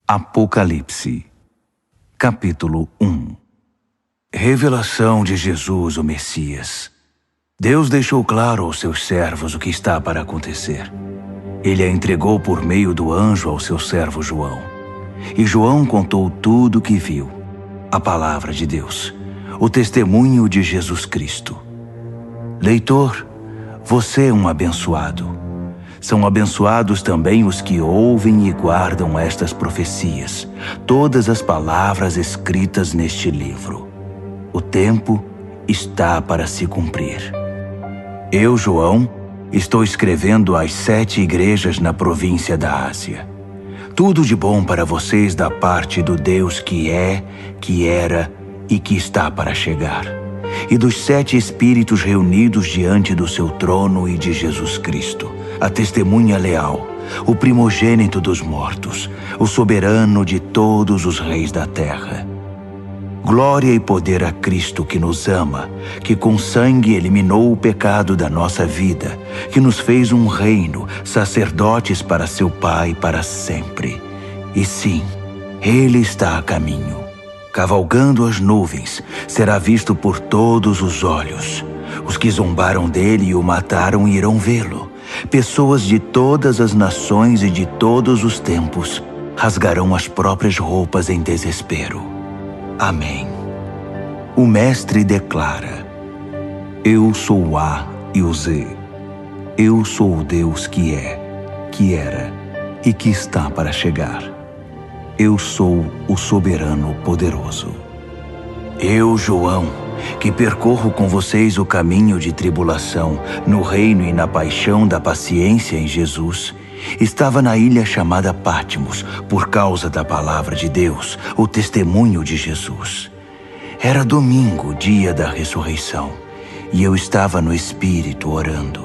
Apocalipse, capítulo 1. Revelação de Jesus, o Messias. Deus deixou claro aos seus servos o que está para acontecer. Ele a entregou por meio do anjo ao seu servo João. E João contou tudo o que viu, a palavra de Deus, o testemunho de Jesus Cristo. Leitor, você é um abençoado. São abençoados também os que ouvem e guardam estas profecias, todas as palavras escritas neste livro. O tempo está para se cumprir. Eu, João, estou escrevendo às 7 igrejas na província da Ásia. Tudo de bom para vocês da parte do Deus que é, que era e que está para chegar, e dos 7 espíritos reunidos diante do seu trono e de Jesus Cristo, a testemunha leal, o primogênito dos mortos, o soberano de todos os reis da terra. Glória e poder a Cristo que nos ama, que com sangue eliminou o pecado da nossa vida, que nos fez um reino, sacerdotes para seu Pai para sempre. E sim, Ele está a caminho. Cavalgando as nuvens, será visto por todos os olhos. Os que zombaram dele e o mataram irão vê-lo. Pessoas de todas as nações e de todos os tempos rasgarão as próprias roupas em desespero. Amém. O Mestre declara: Eu sou o A e o Z. Eu sou o Deus que é, que era e que está para chegar. Eu sou o soberano poderoso. Eu, João, que percorro com vocês o caminho de tribulação, no reino e na paixão da paciência em Jesus, estava na ilha chamada Patmos, por causa da palavra de Deus, o testemunho de Jesus. Era domingo, dia da ressurreição, e eu estava no Espírito orando.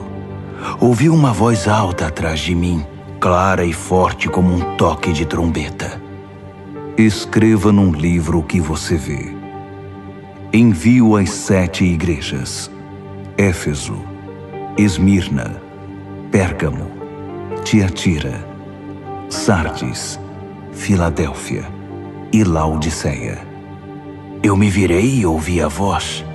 Ouvi uma voz alta atrás de mim, clara e forte como um toque de trombeta. Escreva num livro o que você vê. Envio às 7 igrejas: Éfeso, Esmirna, Pérgamo, Tiatira, Sardes, Filadélfia e Laodiceia. Eu me virei e ouvi a voz.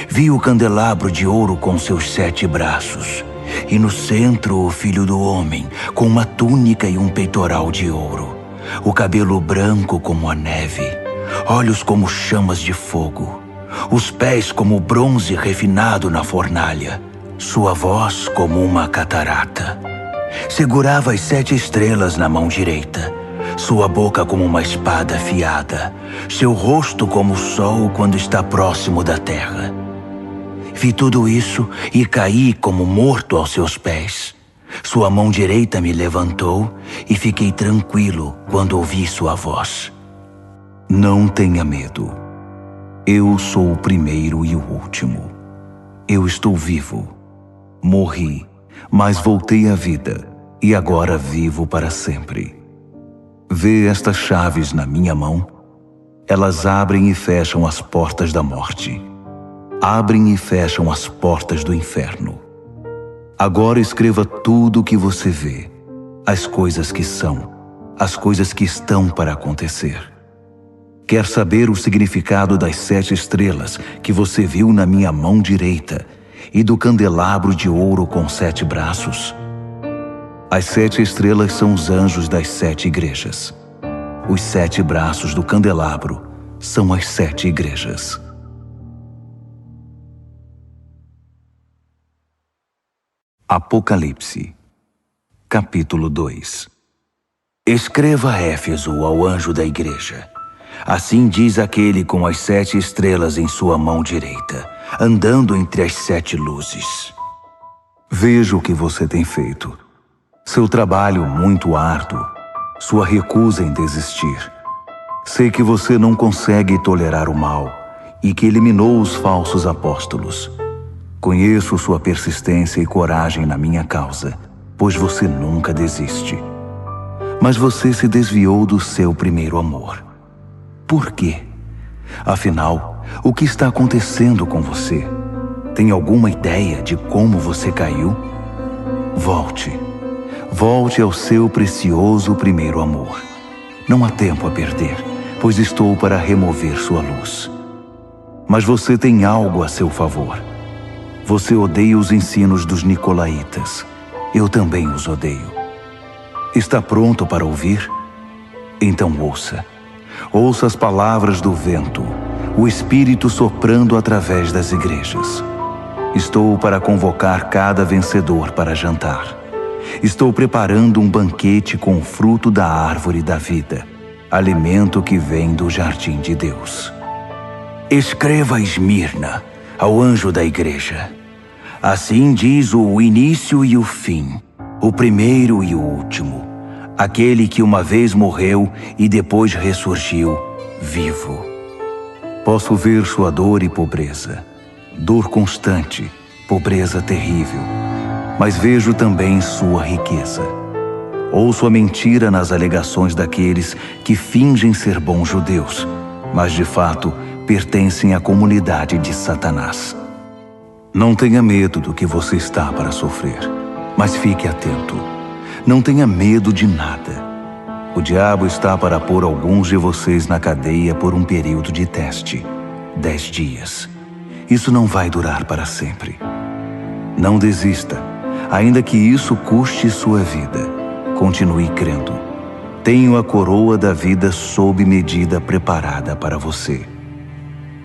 Vi o candelabro de ouro com seus 7 braços, e no centro o Filho do Homem, com uma túnica e um peitoral de ouro, o cabelo branco como a neve, olhos como chamas de fogo, os pés como bronze refinado na fornalha, sua voz como uma catarata. Segurava as 7 estrelas na mão direita, sua boca como uma espada afiada, seu rosto como o sol quando está próximo da terra. Vi tudo isso e caí como morto aos seus pés. Sua mão direita me levantou e fiquei tranquilo quando ouvi sua voz. Não tenha medo. Eu sou o primeiro e o último. Eu estou vivo. Morri, mas voltei à vida e agora vivo para sempre. Vê estas chaves na minha mão? Elas abrem e fecham as portas da morte. Abrem e fecham as portas do inferno. Agora escreva tudo o que você vê, as coisas que são, as coisas que estão para acontecer. Quer saber o significado das 7 estrelas que você viu na minha mão direita e do candelabro de ouro com 7 braços? As 7 estrelas são os anjos das 7 igrejas. Os 7 braços do candelabro são as 7 igrejas. Apocalipse, capítulo 2. Escreva a Éfeso, ao anjo da igreja. Assim diz aquele com as 7 estrelas em sua mão direita, andando entre as 7 luzes. Vejo o que você tem feito. Seu trabalho muito árduo, sua recusa em desistir. Sei que você não consegue tolerar o mal e que eliminou os falsos apóstolos. Conheço sua persistência e coragem na minha causa, pois você nunca desiste. Mas você se desviou do seu primeiro amor. Por quê? Afinal, o que está acontecendo com você? Tem alguma ideia de como você caiu? Volte ao seu precioso primeiro amor. Não há tempo a perder, pois estou para remover sua luz. Mas você tem algo a seu favor. Você odeia os ensinos dos nicolaítas. Eu também os odeio. Está pronto para ouvir? Então ouça. Ouça as palavras do vento, o Espírito soprando através das igrejas. Estou para convocar cada vencedor para jantar. Estou preparando um banquete com o fruto da árvore da vida, alimento que vem do jardim de Deus. Escreva a Esmirna, ao anjo da igreja. Assim diz o início e o fim, o primeiro e o último, aquele que uma vez morreu e depois ressurgiu, vivo. Posso ver sua dor e pobreza, dor constante, pobreza terrível, mas vejo também sua riqueza. Ouço a mentira nas alegações daqueles que fingem ser bons judeus, mas de fato pertencem à comunidade de Satanás. Não tenha medo do que você está para sofrer, mas fique atento. Não tenha medo de nada. O diabo está para pôr alguns de vocês na cadeia por um período de teste, 10 dias. Isso não vai durar para sempre. Não desista, ainda que isso custe sua vida. Continue crendo. Tenho a coroa da vida sob medida preparada para você.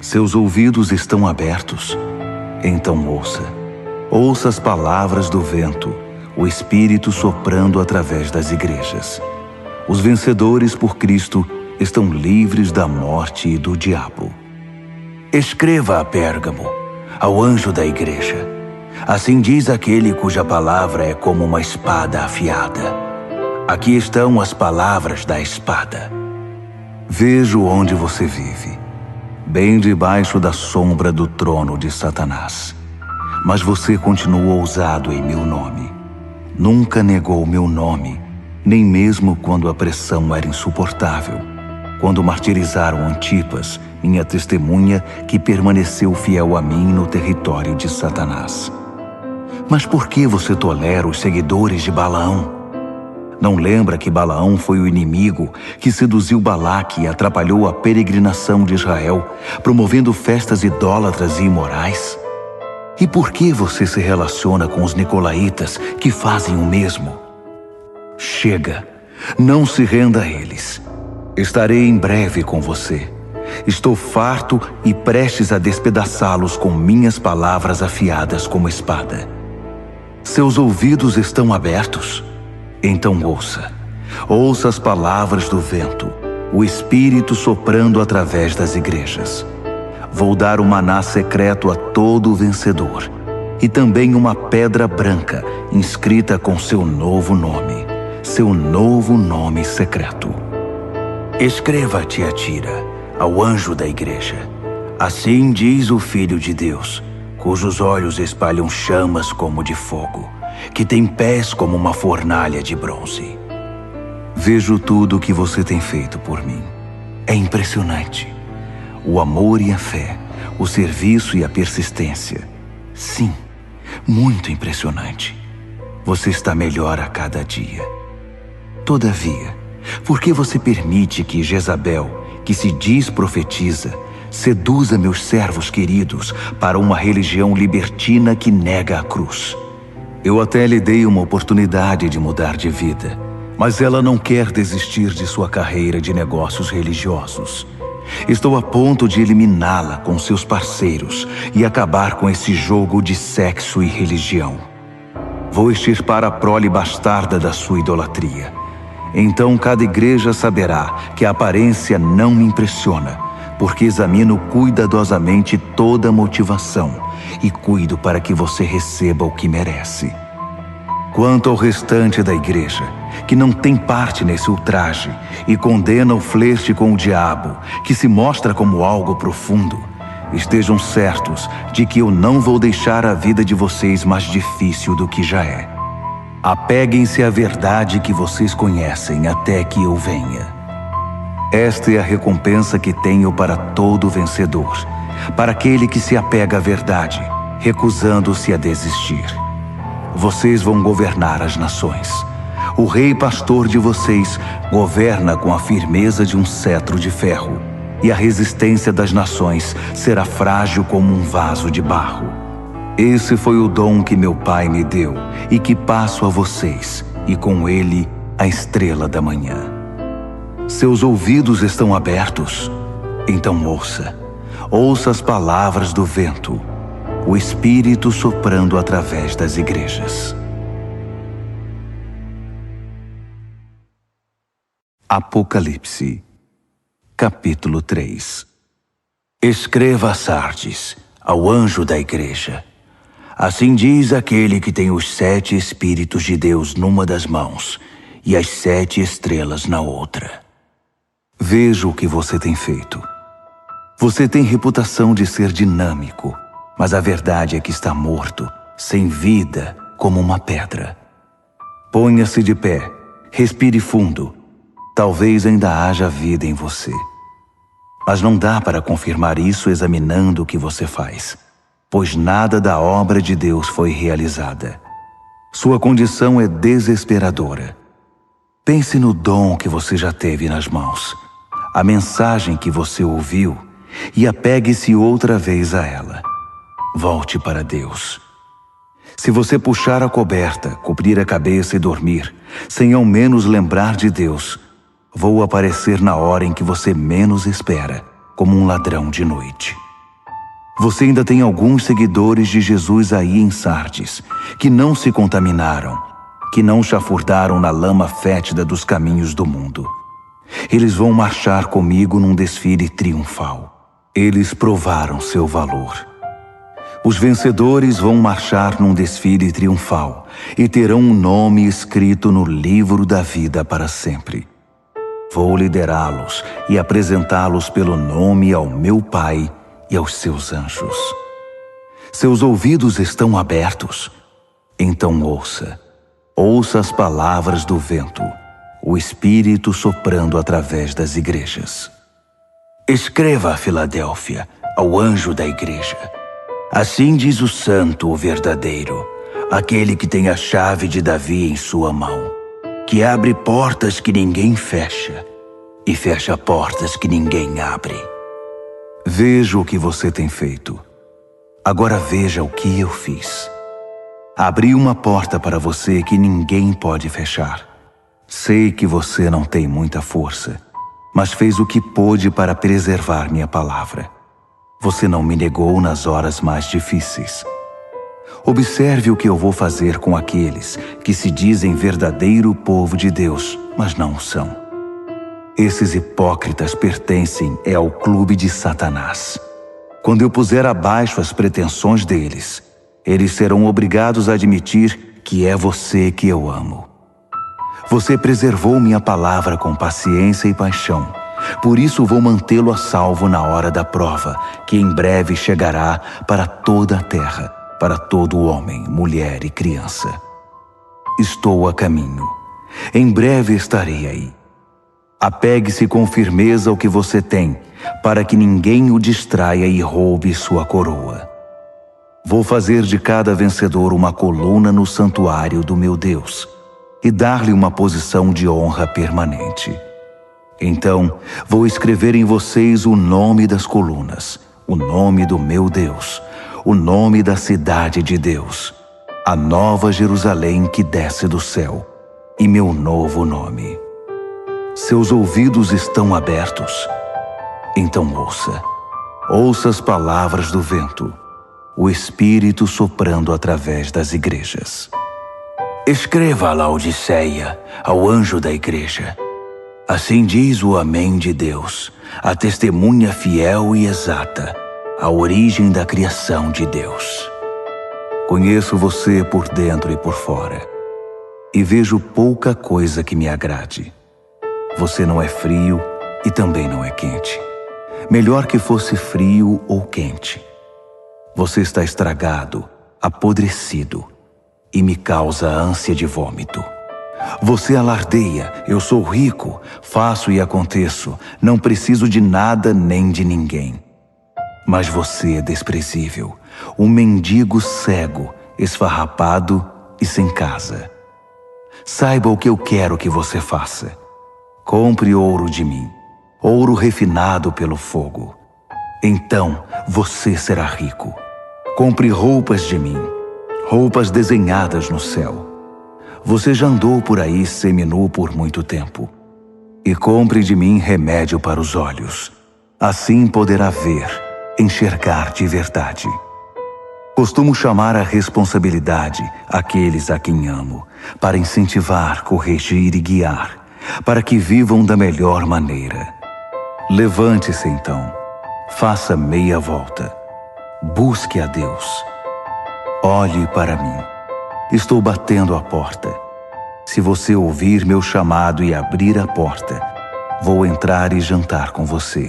Seus ouvidos estão abertos? Então ouça. Ouça as palavras do vento, o Espírito soprando através das igrejas. Os vencedores por Cristo estão livres da morte e do diabo. Escreva a Pérgamo, ao anjo da igreja. Assim diz aquele cuja palavra é como uma espada afiada. Aqui estão as palavras da espada. Vejo onde você vive, bem debaixo da sombra do trono de Satanás. Mas você continua ousado em meu nome. Nunca negou meu nome, nem mesmo quando a pressão era insuportável. Quando martirizaram Antipas, minha testemunha, que permaneceu fiel a mim no território de Satanás. Mas por que você tolera os seguidores de Balaão? Não lembra que Balaão foi o inimigo que seduziu Balaque e atrapalhou a peregrinação de Israel, promovendo festas idólatras e imorais? E por que você se relaciona com os nicolaítas que fazem o mesmo? Chega, não se renda a eles. Estarei em breve com você. Estou farto e prestes a despedaçá-los com minhas palavras afiadas como espada. Seus ouvidos estão abertos? Então ouça. Ouça as palavras do vento, o Espírito soprando através das igrejas. Vou dar o maná secreto a todo vencedor, e também uma pedra branca inscrita com seu novo nome secreto. Escreva a Tiatira, ao anjo da igreja. Assim diz o Filho de Deus, cujos olhos espalham chamas como de fogo, que tem pés como uma fornalha de bronze. Vejo tudo o que você tem feito por mim. É impressionante. O amor e a fé, o serviço e a persistência. Sim, muito impressionante. Você está melhor a cada dia. Todavia, por que você permite que Jezabel, que se diz profetiza, seduza meus servos queridos para uma religião libertina que nega a cruz? Eu até lhe dei uma oportunidade de mudar de vida, mas ela não quer desistir de sua carreira de negócios religiosos. Estou a ponto de eliminá-la com seus parceiros e acabar com esse jogo de sexo e religião. Vou extirpar a prole bastarda da sua idolatria. Então cada igreja saberá que a aparência não me impressiona, porque examino cuidadosamente toda a motivação e cuido para que você receba o que merece. Quanto ao restante da igreja, que não tem parte nesse ultraje e condena o flerte com o diabo, que se mostra como algo profundo, estejam certos de que eu não vou deixar a vida de vocês mais difícil do que já é. Apeguem-se à verdade que vocês conhecem até que eu venha. Esta é a recompensa que tenho para todo vencedor, para aquele que se apega à verdade, recusando-se a desistir. Vocês vão governar as nações. O rei pastor de vocês governa com a firmeza de um cetro de ferro, e a resistência das nações será frágil como um vaso de barro. Esse foi o dom que meu pai me deu e que passo a vocês, e com ele a estrela da manhã. Seus ouvidos estão abertos? Então ouça. Ouça as palavras do vento, o Espírito soprando através das igrejas. Apocalipse, capítulo 3. Escreva a Sardes, ao anjo da igreja. Assim diz aquele que tem os 7 Espíritos de Deus numa das mãos e as 7 estrelas na outra. Veja o que você tem feito. Você tem reputação de ser dinâmico, mas a verdade é que está morto, sem vida, como uma pedra. Ponha-se de pé, respire fundo. Talvez ainda haja vida em você. Mas não dá para confirmar isso examinando o que você faz, pois nada da obra de Deus foi realizada. Sua condição é desesperadora. Pense no dom que você já teve nas mãos, a mensagem que você ouviu, e apegue-se outra vez a ela. Volte para Deus. Se você puxar a coberta, cobrir a cabeça e dormir, sem ao menos lembrar de Deus, vou aparecer na hora em que você menos espera, como um ladrão de noite. Você ainda tem alguns seguidores de Jesus aí em Sardes, que não se contaminaram, que não chafurdaram na lama fétida dos caminhos do mundo. Eles vão marchar comigo num desfile triunfal. Eles provaram seu valor. Os vencedores vão marchar num desfile triunfal e terão um nome escrito no livro da vida para sempre. Vou liderá-los e apresentá-los pelo nome ao meu Pai e aos seus anjos. Seus ouvidos estão abertos? Então ouça. Ouça as palavras do vento, o Espírito soprando através das igrejas. Escreva a Filadélfia, ao anjo da igreja. Assim diz o santo, o verdadeiro, aquele que tem a chave de Davi em sua mão, que abre portas que ninguém fecha e fecha portas que ninguém abre. Veja o que você tem feito. Agora veja o que eu fiz. Abri uma porta para você que ninguém pode fechar. Sei que você não tem muita força, mas fez o que pôde para preservar minha palavra. Você não me negou nas horas mais difíceis. Observe o que eu vou fazer com aqueles que se dizem verdadeiro povo de Deus, mas não o são. Esses hipócritas pertencem ao clube de Satanás. Quando eu puser abaixo as pretensões deles, eles serão obrigados a admitir que é você que eu amo. Você preservou minha palavra com paciência e paixão. Por isso vou mantê-lo a salvo na hora da prova, que em breve chegará para toda a terra, para todo homem, mulher e criança. Estou a caminho. Em breve estarei aí. Apegue-se com firmeza ao que você tem, para que ninguém o distraia e roube sua coroa. Vou fazer de cada vencedor uma coluna no santuário do meu Deus e dar-lhe uma posição de honra permanente. Então, vou escrever em vocês o nome das colunas, o nome do meu Deus, o nome da cidade de Deus, a nova Jerusalém que desce do céu, e meu novo nome. Seus ouvidos estão abertos? Então ouça. Ouça as palavras do vento, o Espírito soprando através das igrejas. Escreva a Laodiceia, ao anjo da igreja. Assim diz o Amém de Deus, a testemunha fiel e exata, a origem da criação de Deus. Conheço você por dentro e por fora, e vejo pouca coisa que me agrade. Você não é frio e também não é quente. Melhor que fosse frio ou quente. Você está estragado, apodrecido, e me causa ânsia de vômito. Você alardeia, eu sou rico, faço e aconteço, não preciso de nada nem de ninguém. Mas você é desprezível, um mendigo cego, esfarrapado e sem casa. Saiba o que eu quero que você faça. Compre ouro de mim, ouro refinado pelo fogo. Então você será rico. Compre roupas de mim, roupas desenhadas no céu. Você já andou por aí seminu por muito tempo. E compre de mim remédio para os olhos. Assim poderá ver, enxergar de verdade. Costumo chamar à responsabilidade aqueles a quem amo, para incentivar, corrigir e guiar, para que vivam da melhor maneira. Levante-se então, faça meia volta, busque a Deus. Olhe para mim, estou batendo a porta. Se você ouvir meu chamado e abrir a porta, vou entrar e jantar com você.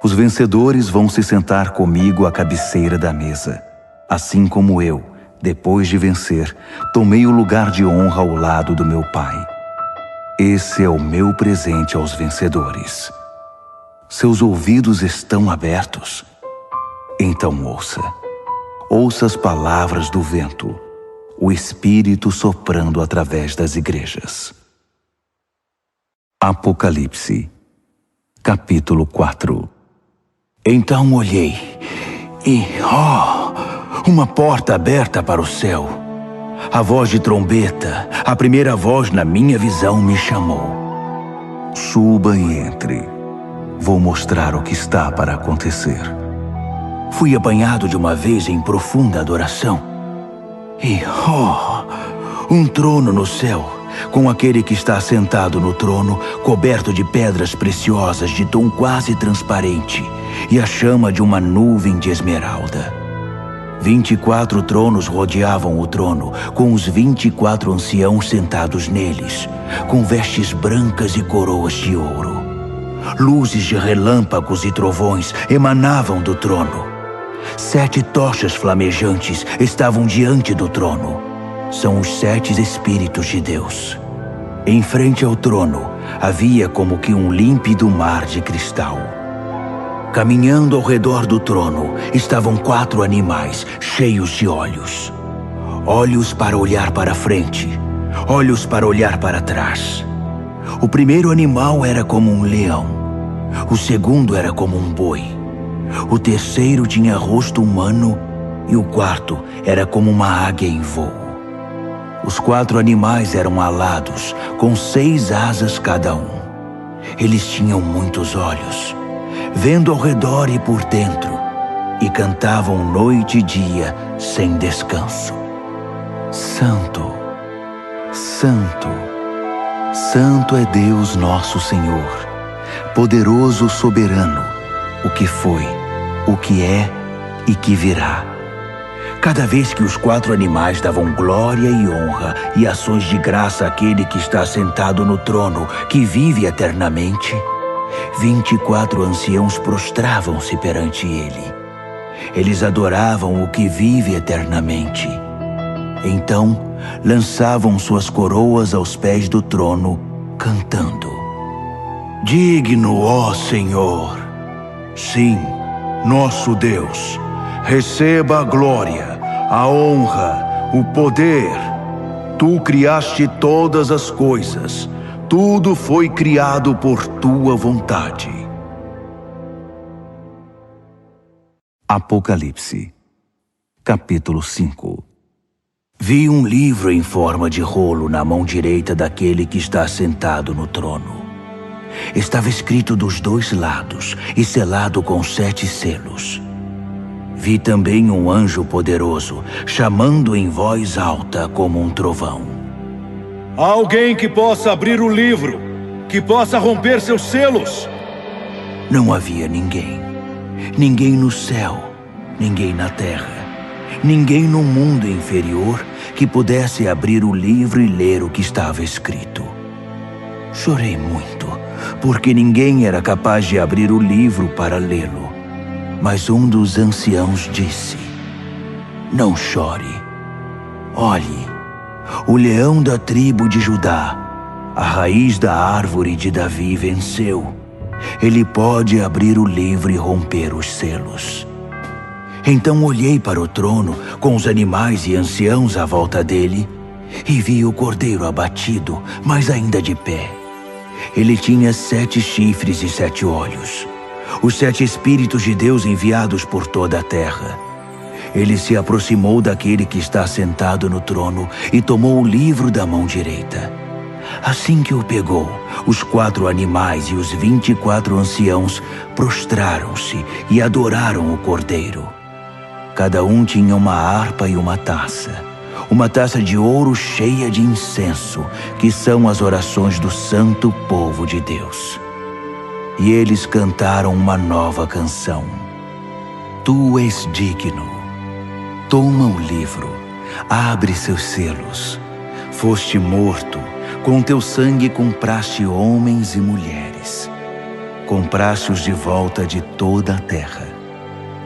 Os vencedores vão se sentar comigo à cabeceira da mesa, assim como eu, depois de vencer, tomei o lugar de honra ao lado do meu Pai. Esse é o meu presente aos vencedores. Seus ouvidos estão abertos? Então ouça. Ouça as palavras do vento, o Espírito soprando através das igrejas. Apocalipse, capítulo 4. Então olhei e, uma porta aberta para o céu. A voz de trombeta, a primeira voz na minha visão me chamou. Suba e entre. Vou mostrar o que está para acontecer. Fui apanhado de uma vez em profunda adoração. E, um trono no céu, com aquele que está sentado no trono, coberto de pedras preciosas de tom quase transparente, e a chama de uma nuvem de esmeralda. 24 tronos rodeavam o trono, com os 24 anciãos sentados neles, com vestes brancas e coroas de ouro. Luzes de relâmpagos e trovões emanavam do trono. 7 tochas flamejantes estavam diante do trono. São os 7 Espíritos de Deus. Em frente ao trono havia como que um límpido mar de cristal. Caminhando ao redor do trono estavam 4 animais cheios de olhos. Olhos para olhar para frente, olhos para olhar para trás. O primeiro animal era como um leão. O segundo era como um boi. O terceiro tinha rosto humano e o quarto era como uma águia em voo. Os 4 animais eram alados, com 6 asas cada um. Eles tinham muitos olhos, vendo ao redor e por dentro, e cantavam noite e dia sem descanso. Santo, Santo, Santo é Deus nosso Senhor, poderoso soberano, o que foi, o que é e que virá. Cada vez que os 4 animais davam glória e honra e ações de graça àquele que está sentado no trono, que vive eternamente, 24 anciãos prostravam-se perante ele. Eles adoravam o que vive eternamente. Então, lançavam suas coroas aos pés do trono, cantando: Digno, ó Senhor! Sim, nosso Deus, receba a glória, a honra, o poder. Tu criaste todas as coisas. Tudo foi criado por tua vontade. Apocalipse, capítulo 5. Vi um livro em forma de rolo na mão direita daquele que está sentado no trono. Estava escrito dos 2 lados e selado com 7 selos. Vi também um anjo poderoso, chamando em voz alta como um trovão. Há alguém que possa abrir o livro, que possa romper seus selos? Não havia ninguém. Ninguém no céu, ninguém na terra, ninguém no mundo inferior que pudesse abrir o livro e ler o que estava escrito. Chorei muito, porque ninguém era capaz de abrir o livro para lê-lo. Mas um dos anciãos disse: Não chore. Olhe, o leão da tribo de Judá, a raiz da árvore de Davi, venceu. Ele pode abrir o livro e romper os selos. Então olhei para o trono, com os animais e anciãos à volta dele, e vi o cordeiro abatido, mas ainda de pé. Ele tinha 7 chifres e 7 olhos, os 7 Espíritos de Deus enviados por toda a terra. Ele se aproximou daquele que está sentado no trono e tomou o livro da mão direita. Assim que o pegou, os 4 animais e os 24 anciãos prostraram-se e adoraram o cordeiro. Cada um tinha uma harpa e uma taça de ouro cheia de incenso, que são as orações do santo povo de Deus. E eles cantaram uma nova canção. Tu és digno. Toma o livro, abre seus selos. Foste morto, com teu sangue compraste homens e mulheres. Compraste-os de volta de toda a terra.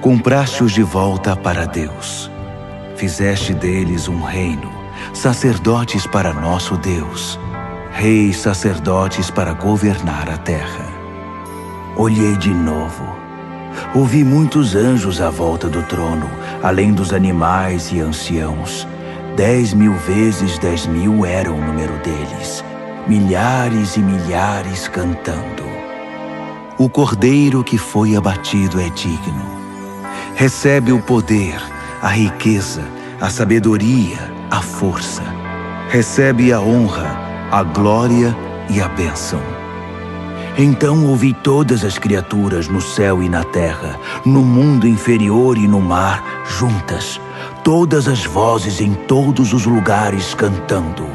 Compraste-os de volta para Deus. Fizeste deles um reino, sacerdotes para nosso Deus, reis sacerdotes para governar a terra. Olhei de novo. Ouvi muitos anjos à volta do trono, além dos animais e anciãos. 10.000 vezes 10.000 era o número deles, milhares e milhares cantando. O cordeiro que foi abatido é digno. Recebe o poder, a riqueza, a sabedoria, a força. Recebe a honra, a glória e a bênção. Então ouvi todas as criaturas no céu e na terra, no mundo inferior e no mar, juntas, todas as vozes em todos os lugares cantando.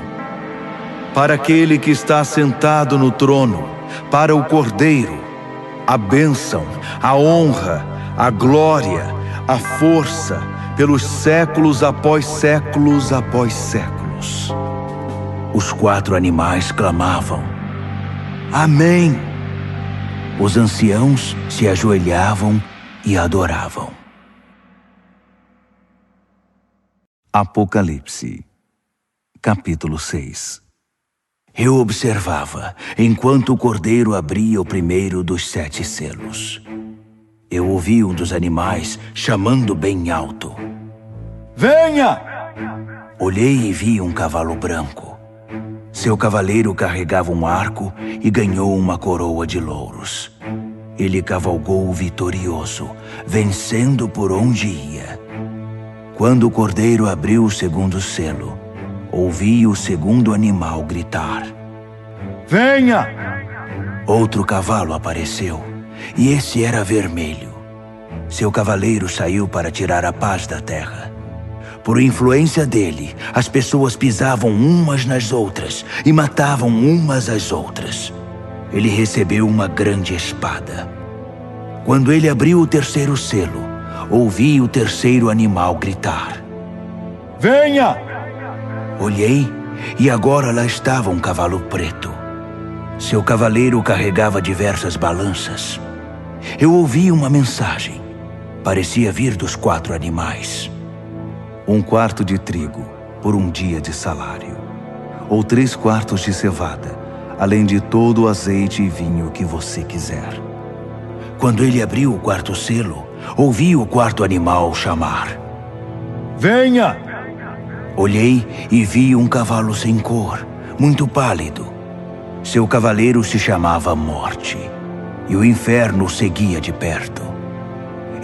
Para aquele que está sentado no trono, para o Cordeiro, a bênção, a honra, a glória, a força, pelos séculos após séculos após séculos. Os 4 animais clamavam: Amém! Os anciãos se ajoelhavam e adoravam. Apocalipse, capítulo 6. Eu observava, enquanto o cordeiro abria o primeiro dos 7 selos. Eu ouvi um dos animais chamando bem alto: Venha! Olhei e vi um cavalo branco. Seu cavaleiro carregava um arco e ganhou uma coroa de louros. Ele cavalgou vitorioso, vencendo por onde ia. Quando o cordeiro abriu o segundo selo, ouvi o segundo animal gritar: Venha! Outro cavalo apareceu, e esse era vermelho. Seu cavaleiro saiu para tirar a paz da terra. Por influência dele, as pessoas pisavam umas nas outras e matavam umas às outras. Ele recebeu uma grande espada. Quando ele abriu o terceiro selo, ouvi o terceiro animal gritar: Venha! Olhei e agora lá estava um cavalo preto. Seu cavaleiro carregava diversas balanças. Eu ouvi uma mensagem. Parecia vir dos 4 animais. 1 quarto de trigo por um dia de salário, ou 3 quartos de cevada, além de todo o azeite e vinho que você quiser. Quando ele abriu o 4º selo, ouvi o 4º animal chamar: Venha! Olhei e vi um cavalo sem cor, muito pálido. Seu cavaleiro se chamava Morte, e o inferno o seguia de perto.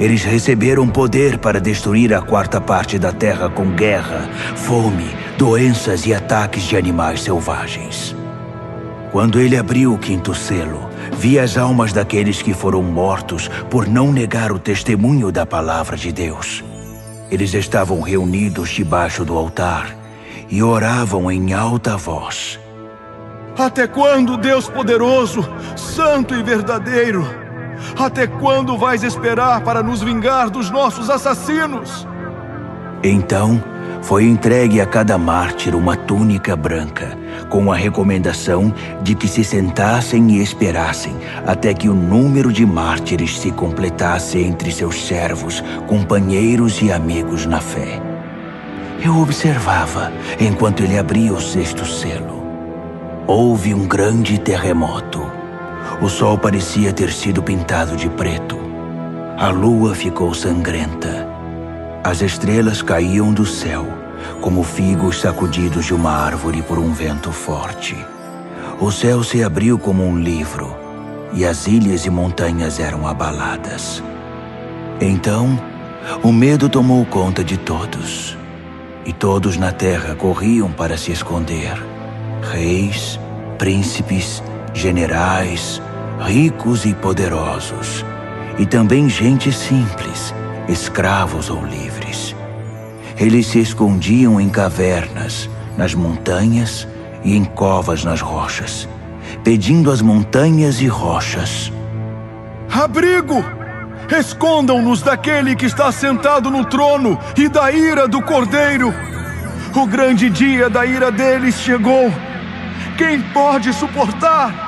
Eles receberam poder para destruir a 4ª parte da terra com guerra, fome, doenças e ataques de animais selvagens. Quando ele abriu o 5º selo, vi as almas daqueles que foram mortos por não negar o testemunho da palavra de Deus. Eles estavam reunidos debaixo do altar e oravam em alta voz: Até quando, Deus poderoso, santo e verdadeiro? Até quando vais esperar para nos vingar dos nossos assassinos? Então, foi entregue a cada mártir uma túnica branca, com a recomendação de que se sentassem e esperassem até que o número de mártires se completasse entre seus servos, companheiros e amigos na fé. Eu observava enquanto ele abria o 6º selo. Houve um grande terremoto. O sol parecia ter sido pintado de preto. A lua ficou sangrenta. As estrelas caíam do céu, como figos sacudidos de uma árvore por um vento forte. O céu se abriu como um livro, e as ilhas e montanhas eram abaladas. Então, o medo tomou conta de todos, e todos na terra corriam para se esconder. Reis, príncipes, generais, ricos e poderosos, e também gente simples, escravos ou livres. Eles se escondiam em cavernas, nas montanhas e em covas nas rochas, pedindo às montanhas e rochas: abrigo! Escondam-nos daquele que está sentado no trono e da ira do Cordeiro. O grande dia da ira deles chegou. Quem pode suportar?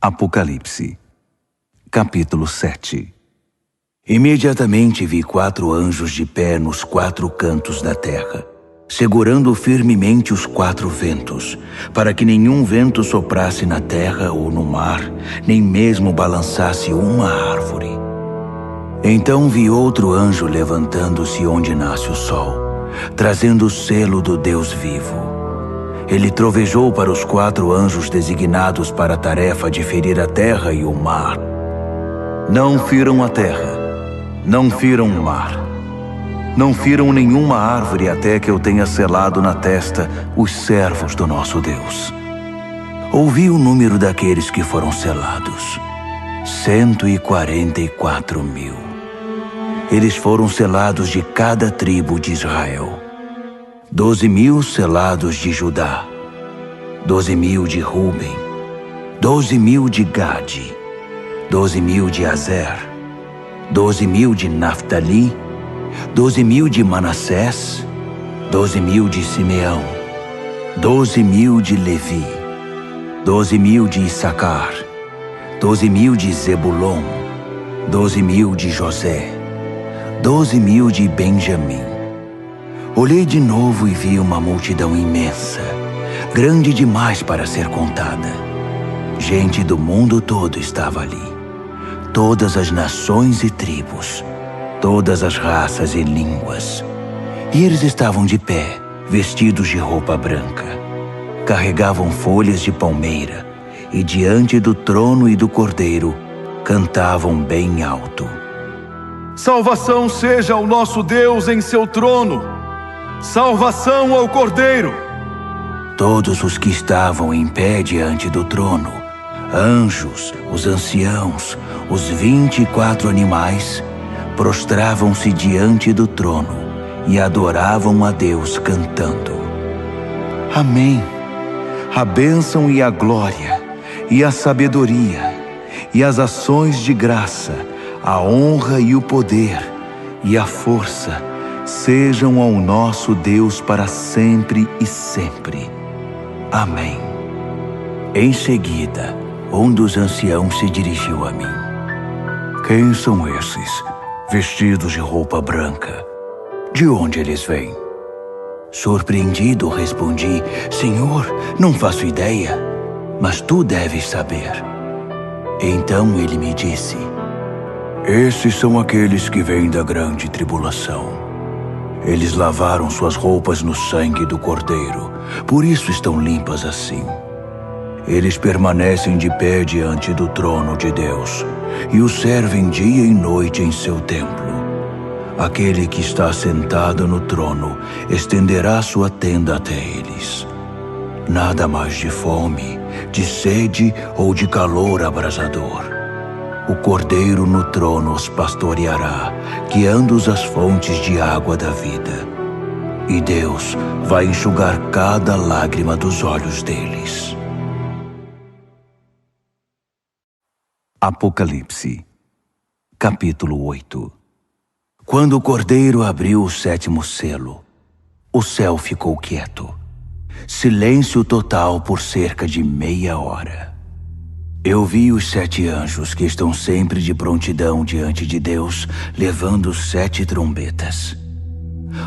Apocalipse, capítulo 7. Imediatamente vi 4 anjos de pé nos 4 cantos da terra, segurando firmemente os 4 ventos, para que nenhum vento soprasse na terra ou no mar, nem mesmo balançasse uma árvore. Então vi outro anjo levantando-se onde nasce o sol, trazendo o selo do Deus vivo. Ele trovejou para os 4 anjos designados para a tarefa de ferir a terra e o mar. Não firam a terra, não firam o mar, não firam nenhuma árvore até que eu tenha selado na testa os servos do nosso Deus. Ouvi o número daqueles que foram selados: 144.000. Eles foram selados de cada tribo de Israel. 12.000 selados de Judá, 12.000 de Ruben, 12.000 de Gade, 12.000 de Azer, 12.000 de Naftali, 12.000 de Manassés, 12.000 de Simeão, 12.000 de Levi, 12.000 de Issacar, 12.000 de Zebulon, 12.000 de José, 12.000 de Benjamim. Olhei de novo e vi uma multidão imensa, grande demais para ser contada. Gente do mundo todo estava ali. Todas as nações e tribos, todas as raças e línguas. E eles estavam de pé, vestidos de roupa branca. Carregavam folhas de palmeira e diante do trono e do Cordeiro cantavam bem alto: salvação seja ao nosso Deus em seu trono. Salvação ao Cordeiro! Todos os que estavam em pé diante do trono, anjos, os anciãos, os 24 animais, prostravam-se diante do trono e adoravam a Deus cantando: Amém! A bênção e a glória, e a sabedoria, e as ações de graça, a honra e o poder, e a força, sejam ao nosso Deus para sempre e sempre. Amém. Em seguida, um dos anciãos se dirigiu a mim: quem são esses, vestidos de roupa branca? De onde eles vêm? Surpreendido, respondi: Senhor, não faço ideia, mas tu deves saber. Então ele me disse: esses são aqueles que vêm da grande tribulação. Eles lavaram suas roupas no sangue do Cordeiro, por isso estão limpas assim. Eles permanecem de pé diante do trono de Deus e o servem dia e noite em seu templo. Aquele que está sentado no trono estenderá sua tenda até eles. Nada mais de fome, de sede ou de calor abrasador. O Cordeiro no trono os pastoreará, guiando-os às fontes de água da vida. E Deus vai enxugar cada lágrima dos olhos deles. Apocalipse, capítulo 8. Quando o Cordeiro abriu o 7º selo, o céu ficou quieto. Silêncio total por cerca de meia hora. Eu vi os 7 anjos que estão sempre de prontidão diante de Deus, levando 7 trombetas.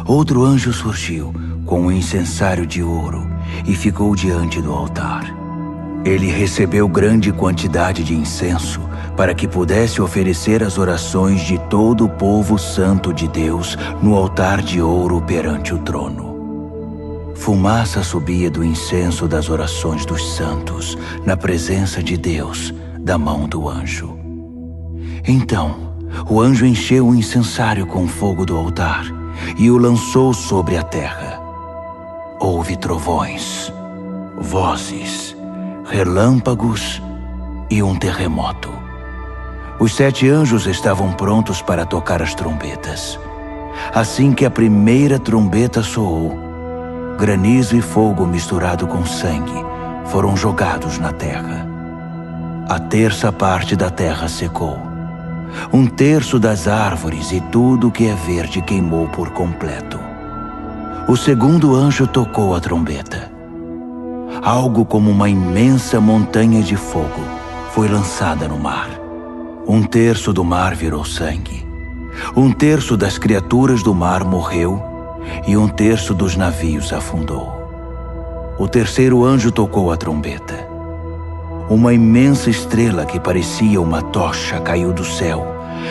Outro anjo surgiu com um incensário de ouro e ficou diante do altar. Ele recebeu grande quantidade de incenso para que pudesse oferecer as orações de todo o povo santo de Deus no altar de ouro perante o trono. Fumaça subia do incenso das orações dos santos na presença de Deus, da mão do anjo. Então, o anjo encheu o incensário com fogo do altar e o lançou sobre a terra. Houve trovões, vozes, relâmpagos e um terremoto. Os 7 anjos estavam prontos para tocar as trombetas. Assim que a primeira trombeta soou, granizo e fogo misturado com sangue foram jogados na terra. A terça parte da terra secou. 1/3 das árvores e tudo que é verde queimou por completo. O segundo anjo tocou a trombeta. Algo como uma imensa montanha de fogo foi lançada no mar. 1/3 do mar virou sangue. 1/3 das criaturas do mar morreu e 1/3 dos navios afundou. O terceiro anjo tocou a trombeta. Uma imensa estrela que parecia uma tocha caiu do céu,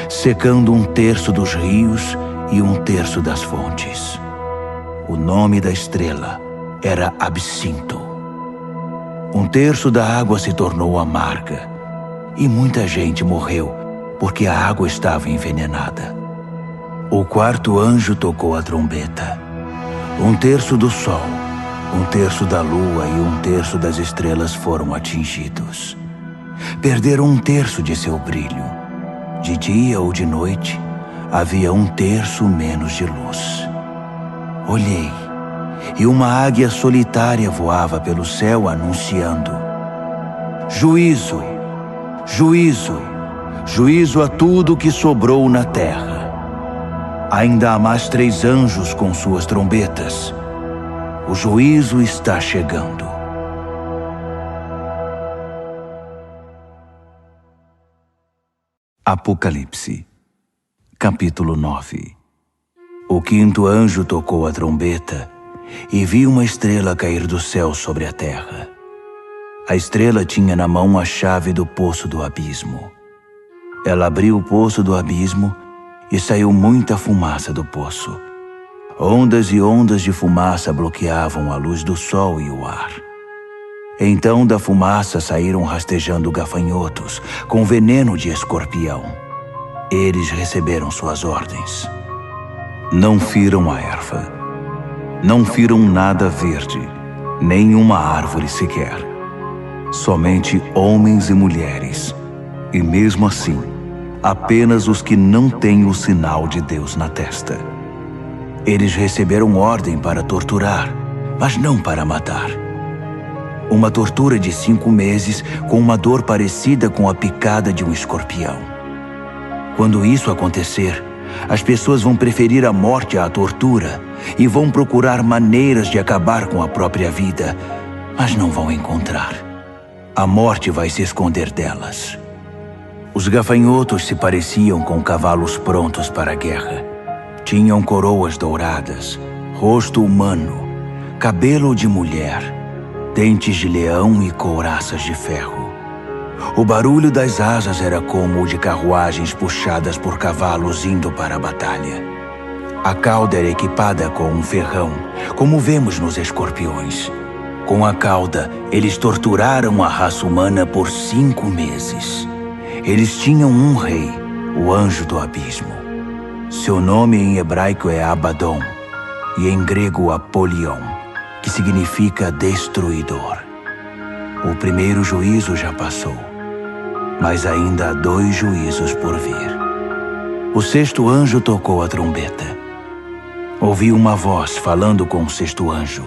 secando 1/3 dos rios e 1/3 das fontes. O nome da estrela era Absinto. 1/3 da água se tornou amarga e muita gente morreu porque a água estava envenenada. O quarto anjo tocou a trombeta. 1/3 do sol, 1/3 da lua e 1/3 das estrelas foram atingidos. Perderam 1/3 de seu brilho. De dia ou de noite, havia 1/3 menos de luz. Olhei, e uma águia solitária voava pelo céu anunciando: Juízo, juízo, juízo a tudo que sobrou na terra. Ainda há mais 3 anjos com suas trombetas. O juízo está chegando. Apocalipse, capítulo 9. O quinto anjo tocou a trombeta e vi uma estrela cair do céu sobre a terra. A estrela tinha na mão a chave do poço do abismo. Ela abriu o poço do abismo e saiu muita fumaça do poço. Ondas e ondas de fumaça bloqueavam a luz do sol e o ar. Então da fumaça saíram rastejando gafanhotos com veneno de escorpião. Eles receberam suas ordens. Não firam a erva, não firam nada verde, nem uma árvore sequer. Somente homens e mulheres, e mesmo assim, apenas os que não têm o sinal de Deus na testa. Eles receberam ordem para torturar, mas não para matar. Uma tortura de 5 meses com uma dor parecida com a picada de um escorpião. Quando isso acontecer, as pessoas vão preferir a morte à tortura e vão procurar maneiras de acabar com a própria vida, mas não vão encontrar. A morte vai se esconder delas. Os gafanhotos se pareciam com cavalos prontos para a guerra. Tinham coroas douradas, rosto humano, cabelo de mulher, dentes de leão e couraças de ferro. O barulho das asas era como o de carruagens puxadas por cavalos indo para a batalha. A cauda era equipada com um ferrão, como vemos nos escorpiões. Com a cauda, eles torturaram a raça humana por 5 meses. Eles tinham um rei, o anjo do abismo. Seu nome em hebraico é Abaddon e em grego Apolion, que significa destruidor. O primeiro juízo já passou, mas ainda há 2 juízos por vir. O sexto anjo tocou a trombeta. Ouvi uma voz falando com o sexto anjo.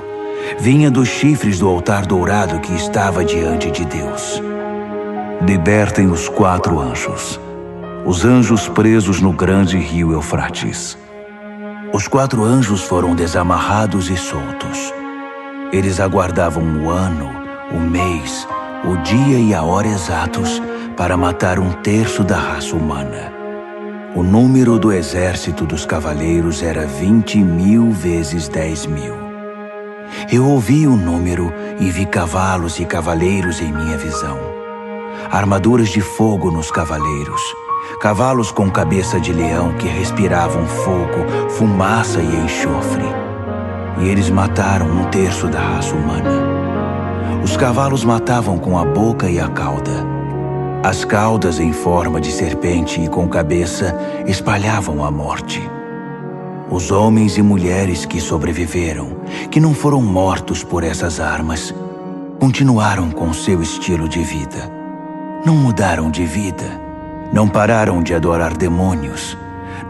Vinha dos chifres do altar dourado que estava diante de Deus. Libertem os 4 anjos, os anjos presos no grande rio Eufrates. Os 4 anjos foram desamarrados e soltos. Eles aguardavam o ano, o mês, o dia e a hora exatos para matar 1/3 da raça humana. O número do exército dos cavaleiros era 20.000 vezes 10.000. Eu ouvi o número e vi cavalos e cavaleiros em minha visão. Armaduras de fogo nos cavaleiros, cavalos com cabeça de leão que respiravam fogo, fumaça e enxofre. E eles mataram 1/3 da raça humana. Os cavalos matavam com a boca e a cauda. As caudas em forma de serpente e com cabeça espalhavam a morte. Os homens e mulheres que sobreviveram, que não foram mortos por essas armas, continuaram com seu estilo de vida. Não mudaram de vida, não pararam de adorar demônios,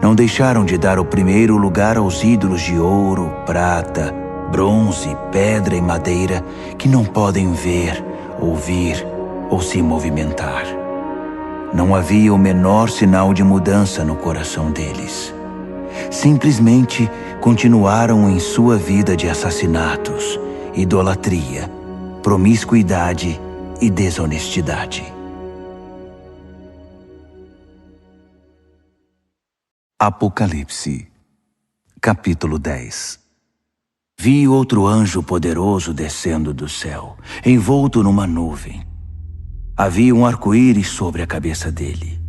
não deixaram de dar o primeiro lugar aos ídolos de ouro, prata, bronze, pedra e madeira que não podem ver, ouvir ou se movimentar. Não havia o menor sinal de mudança no coração deles. Simplesmente continuaram em sua vida de assassinatos, idolatria, promiscuidade e desonestidade. Apocalipse, capítulo 10. Vi outro anjo poderoso descendo do céu, envolto numa nuvem. Havia um arco-íris sobre a cabeça dele.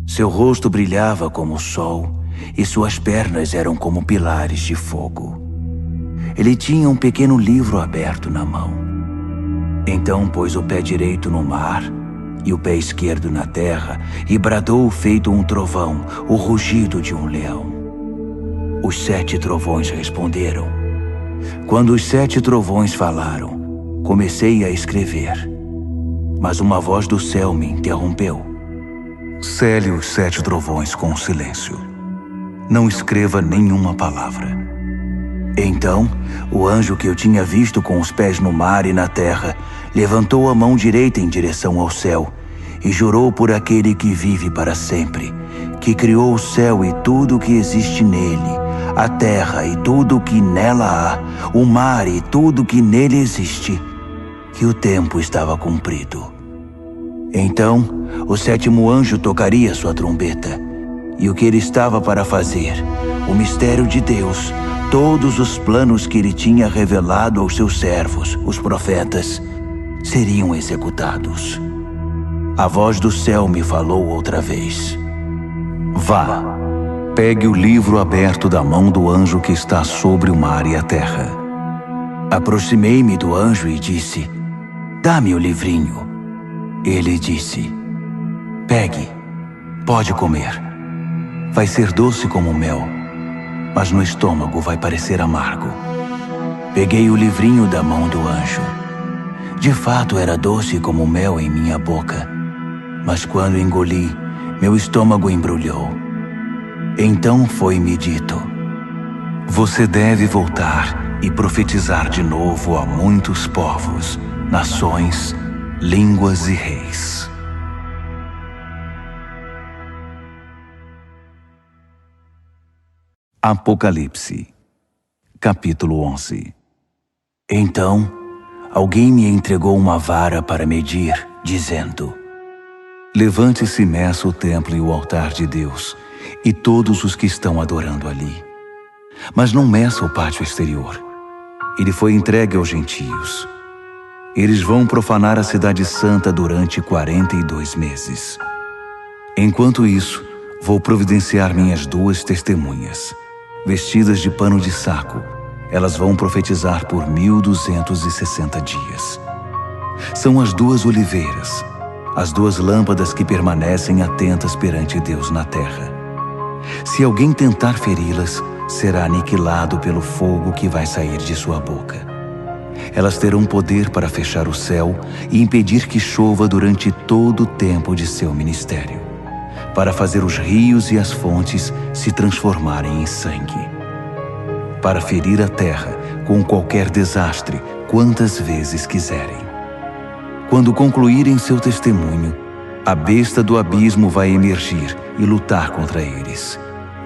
Seu rosto brilhava como o sol e suas pernas eram como pilares de fogo. Ele tinha um pequeno livro aberto na mão. Então pôs o pé direito no mar e o pé esquerdo na terra e bradou feito um trovão, o rugido de um leão. Os 7 trovões responderam. Quando os 7 trovões falaram, comecei a escrever. Mas uma voz do céu me interrompeu. Cele os 7 trovões com silêncio. Não escreva nenhuma palavra. Então, o anjo que eu tinha visto com os pés no mar e na terra, levantou a mão direita em direção ao céu e jurou por aquele que vive para sempre, que criou o céu e tudo o que existe nele, a terra e tudo o que nela há, o mar e tudo o que nele existe, que o tempo estava cumprido. Então, o 7º anjo tocaria sua trombeta, e o que ele estava para fazer, o mistério de Deus, todos os planos que ele tinha revelado aos seus servos, os profetas, seriam executados. A voz do céu me falou outra vez. Vá, pegue o livro aberto da mão do anjo que está sobre o mar e a terra. Aproximei-me do anjo e disse, dá-me o livrinho. Ele disse, pegue, pode comer. Vai ser doce como mel, mas no estômago vai parecer amargo. Peguei o livrinho da mão do anjo. De fato era doce como mel em minha boca, mas quando engoli, meu estômago embrulhou. Então foi-me dito, você deve voltar e profetizar de novo a muitos povos, nações, línguas e reis. Apocalipse, capítulo 11. Então, alguém me entregou uma vara para medir, dizendo, levante-se e meça o templo e o altar de Deus, e todos os que estão adorando ali. Mas não meça o pátio exterior. Ele foi entregue aos gentios. Eles vão profanar a cidade santa durante 42 meses. Enquanto isso, vou providenciar minhas 2 testemunhas. Vestidas de pano de saco, elas vão profetizar por 1260 dias. São as 2 oliveiras, as 2 lâmpadas que permanecem atentas perante Deus na terra. Se alguém tentar feri-las, será aniquilado pelo fogo que vai sair de sua boca. Elas terão poder para fechar o céu e impedir que chova durante todo o tempo de seu ministério, para fazer os rios e as fontes se transformarem em sangue, para ferir a terra com qualquer desastre quantas vezes quiserem. Quando concluírem seu testemunho, a besta do abismo vai emergir e lutar contra eles.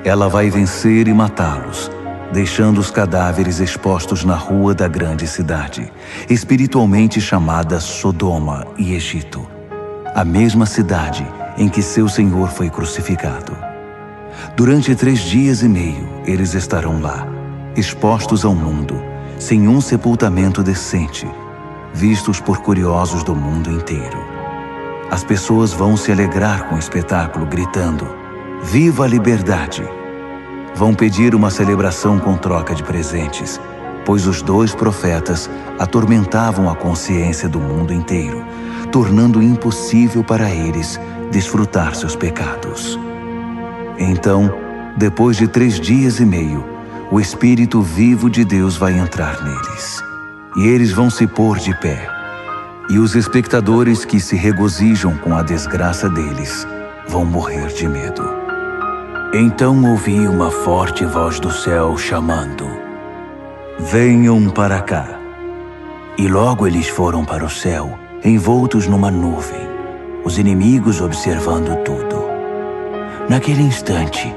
Ela vai vencer e matá-los, deixando os cadáveres expostos na rua da grande cidade, espiritualmente chamada Sodoma e Egito, a mesma cidade em que seu Senhor foi crucificado. Durante 3 dias e meio, eles estarão lá, expostos ao mundo, sem um sepultamento decente, vistos por curiosos do mundo inteiro. As pessoas vão se alegrar com o espetáculo, gritando: "Viva a liberdade!" Vão pedir uma celebração com troca de presentes, pois os 2 profetas atormentavam a consciência do mundo inteiro, tornando impossível para eles desfrutar seus pecados. Então, depois de 3 dias e meio, o Espírito vivo de Deus vai entrar neles, e eles vão se pôr de pé. E os espectadores que se regozijam com a desgraça deles vão morrer de medo. Então ouvi uma forte voz do céu chamando: "Venham para cá." E logo eles foram para o céu, envoltos numa nuvem, os inimigos observando tudo. Naquele instante,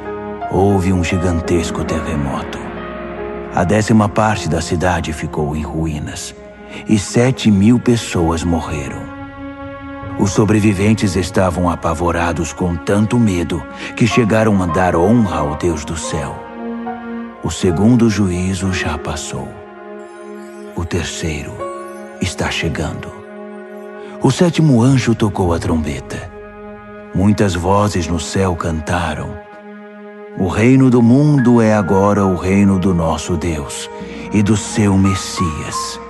houve um gigantesco terremoto. A 10ª parte da cidade ficou em ruínas, e 7.000 pessoas morreram. Os sobreviventes estavam apavorados com tanto medo que chegaram a dar honra ao Deus do céu. O 2º juízo já passou. O 3º está chegando. O 7º anjo tocou a trombeta. Muitas vozes no céu cantaram: "O reino do mundo é agora o reino do nosso Deus e do seu Messias.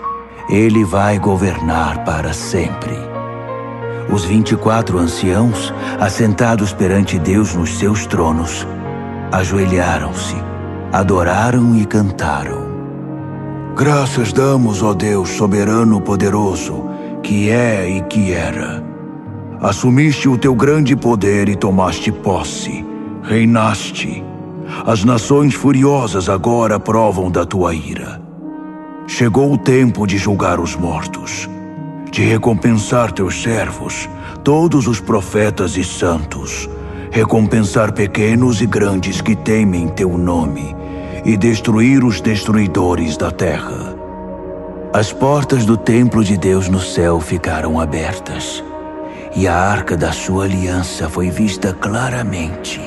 Ele vai governar para sempre." Os 24 anciãos, assentados perante Deus nos seus tronos, ajoelharam-se, adoraram e cantaram: "Graças damos, ó Deus soberano poderoso, que é e que era. Assumiste o teu grande poder e tomaste posse, reinaste. As nações furiosas agora provam da tua ira. Chegou o tempo de julgar os mortos, de recompensar teus servos, todos os profetas e santos, recompensar pequenos e grandes que temem teu nome, e destruir os destruidores da terra." As portas do templo de Deus no céu ficaram abertas, e a arca da sua aliança foi vista claramente,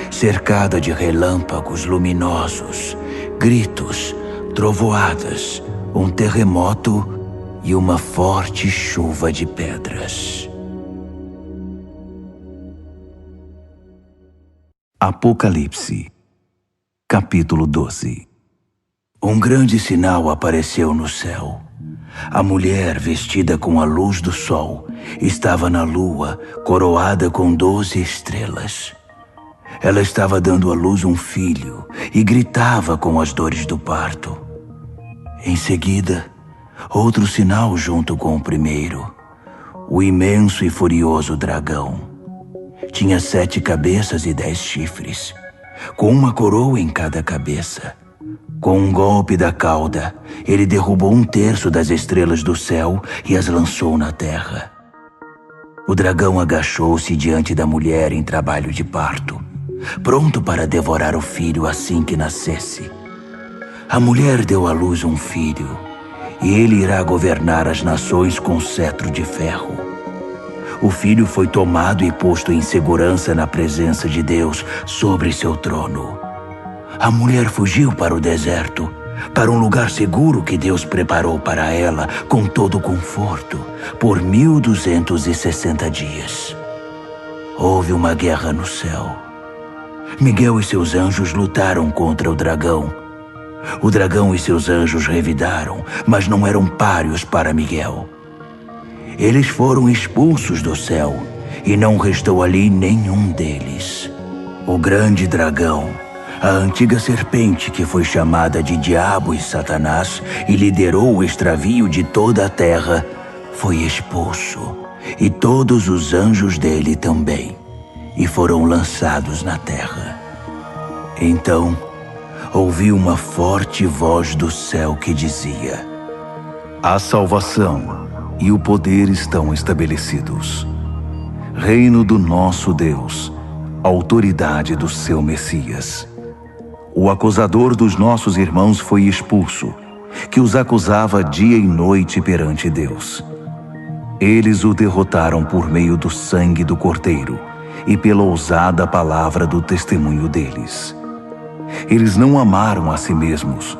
cercada de relâmpagos luminosos, gritos, trovoadas, um terremoto e uma forte chuva de pedras. Apocalipse, capítulo 12. Um grande sinal apareceu no céu. A mulher, vestida com a luz do sol, estava na lua, coroada com 12 estrelas. Ela estava dando à luz um filho e gritava com as dores do parto. Em seguida, outro sinal junto com o primeiro: o imenso e furioso dragão. Tinha 7 cabeças e 10 chifres, com uma coroa em cada cabeça. Com um golpe da cauda, ele derrubou 1/3 das estrelas do céu e as lançou na terra. O dragão agachou-se diante da mulher em trabalho de parto, pronto para devorar o filho assim que nascesse. A mulher deu à luz um filho, e ele irá governar as nações com cetro de ferro. O filho foi tomado e posto em segurança na presença de Deus sobre seu trono. A mulher fugiu para o deserto, para um lugar seguro que Deus preparou para ela com todo conforto, por 1260 dias. Houve uma guerra no céu. Miguel e seus anjos lutaram contra o dragão. O dragão e seus anjos revidaram, mas não eram páreos para Miguel. Eles foram expulsos do céu, e não restou ali nenhum deles. O grande dragão, a antiga serpente que foi chamada de Diabo e Satanás e liderou o extravio de toda a terra, foi expulso, e todos os anjos dele também, e foram lançados na terra. Então, ouvi uma forte voz do céu que dizia: "A salvação e o poder estão estabelecidos. Reino do nosso Deus, autoridade do seu Messias. O acusador dos nossos irmãos foi expulso, que os acusava dia e noite perante Deus. Eles o derrotaram por meio do sangue do Cordeiro e pela ousada palavra do testemunho deles. Eles não amaram a si mesmos,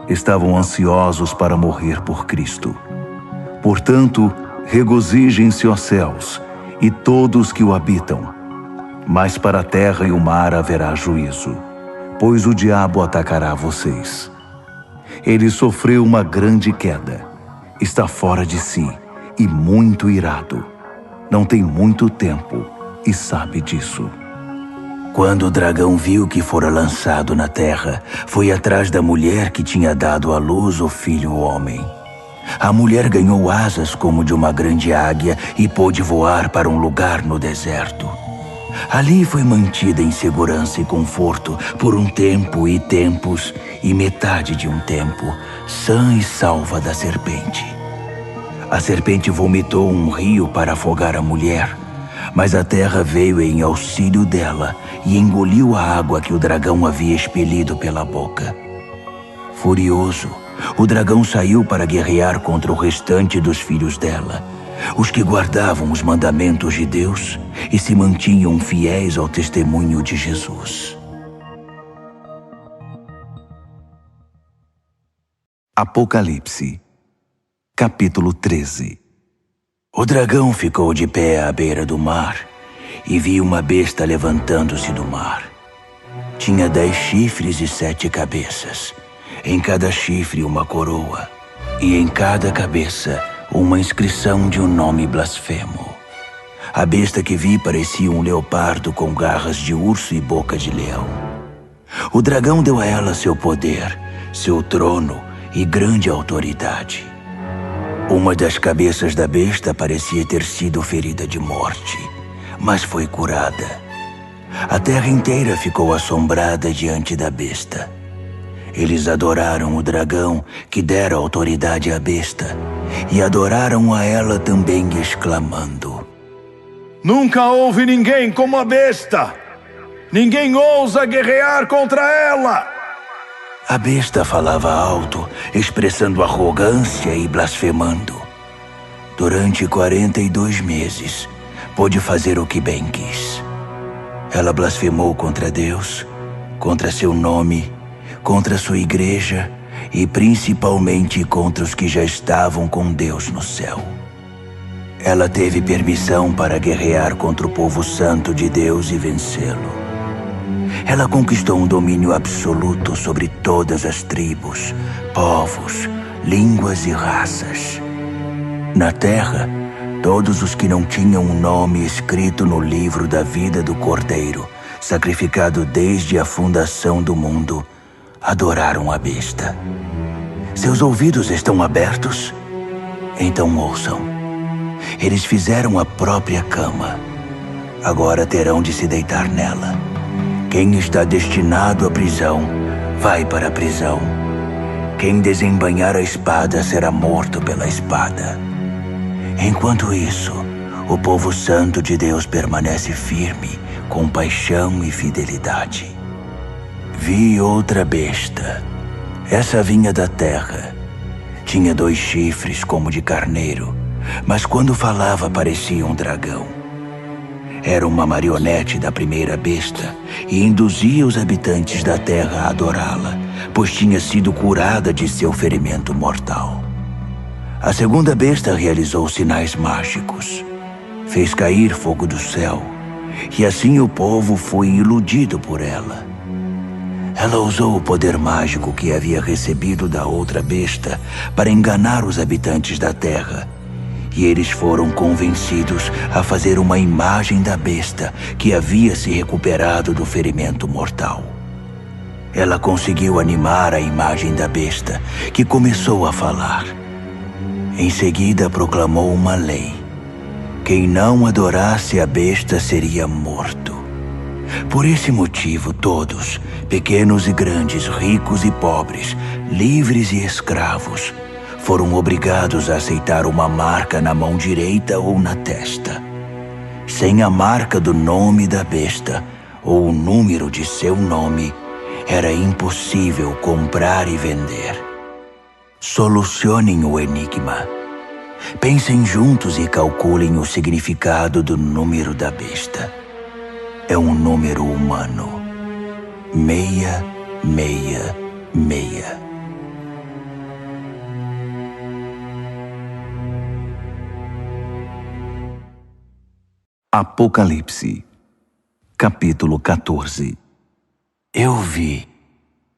estavam ansiosos para morrer por Cristo. Portanto, regozijem-se, ó céus, e todos que o habitam. Mas para a terra e o mar haverá juízo, pois o diabo atacará vocês. Ele sofreu uma grande queda, está fora de si e muito irado. Não tem muito tempo e sabe disso. Quando o dragão viu que fora lançado na terra, foi atrás da mulher que tinha dado à luz o filho homem. A mulher ganhou asas como de uma grande águia e pôde voar para um lugar no deserto. Ali foi mantida em segurança e conforto por um tempo e tempos e metade de um tempo, sã e salva da serpente. A serpente vomitou um rio para afogar a mulher, mas a terra veio em auxílio dela e engoliu a água que o dragão havia expelido pela boca. Furioso, o dragão saiu para guerrear contra o restante dos filhos dela, os que guardavam os mandamentos de Deus e se mantinham fiéis ao testemunho de Jesus. Apocalipse, capítulo 13. O dragão ficou de pé à beira do mar e viu uma besta levantando-se do mar. Tinha 10 chifres e 7 cabeças, em cada chifre uma coroa, e em cada cabeça uma inscrição de um nome blasfemo. A besta que vi parecia um leopardo com garras de urso e boca de leão. O dragão deu a ela seu poder, seu trono e grande autoridade. Uma das cabeças da besta parecia ter sido ferida de morte, mas foi curada. A terra inteira ficou assombrada diante da besta. Eles adoraram o dragão, que dera autoridade à besta, e adoraram a ela também, exclamando: Nunca houve ninguém como a besta! Ninguém ousa guerrear contra ela! A besta falava alto, expressando arrogância e blasfemando. Durante 42 meses, pôde fazer o que bem quis. Ela blasfemou contra Deus, contra seu nome, contra sua igreja e principalmente contra os que já estavam com Deus no céu. Ela teve permissão para guerrear contra o povo santo de Deus e vencê-lo. Ela conquistou um domínio absoluto sobre todas as tribos, povos, línguas e raças. Na terra, todos os que não tinham um nome escrito no livro da vida do Cordeiro, sacrificado desde a fundação do mundo, adoraram a besta. Seus ouvidos estão abertos? Então ouçam. Eles fizeram a própria cama. Agora terão de se deitar nela. Quem está destinado à prisão, vai para a prisão. Quem desembainhar a espada será morto pela espada. Enquanto isso, o povo santo de Deus permanece firme, com paixão e fidelidade. Vi outra besta. Essa vinha da terra. Tinha 2 chifres como de carneiro, mas quando falava parecia um dragão. Era uma marionete da primeira besta e induzia os habitantes da terra a adorá-la, pois tinha sido curada de seu ferimento mortal. A segunda besta realizou sinais mágicos. Fez cair fogo do céu, e assim o povo foi iludido por ela. Ela usou o poder mágico que havia recebido da outra besta para enganar os habitantes da terra, e eles foram convencidos a fazer uma imagem da besta que havia se recuperado do ferimento mortal. Ela conseguiu animar a imagem da besta, que começou a falar. Em seguida proclamou uma lei. Quem não adorasse a besta seria morto. Por esse motivo, todos, pequenos e grandes, ricos e pobres, livres e escravos, foram obrigados a aceitar uma marca na mão direita ou na testa. Sem a marca do nome da besta ou o número de seu nome, era impossível comprar e vender. Solucionem o enigma. Pensem juntos e calculem o significado do número da besta. É um número humano. 666. Apocalipse, capítulo 14. Eu vi,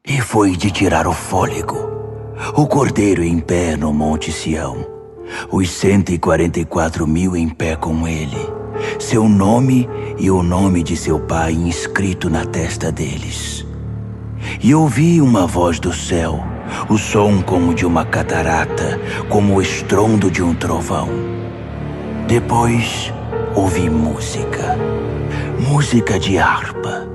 e foi de tirar o fôlego, o Cordeiro em pé no Monte Sião, os 144.000 em pé com ele, seu nome e o nome de seu pai inscrito na testa deles. E ouvi uma voz do céu, o som como de uma catarata, como o estrondo de um trovão. Depois ouvi música de harpa.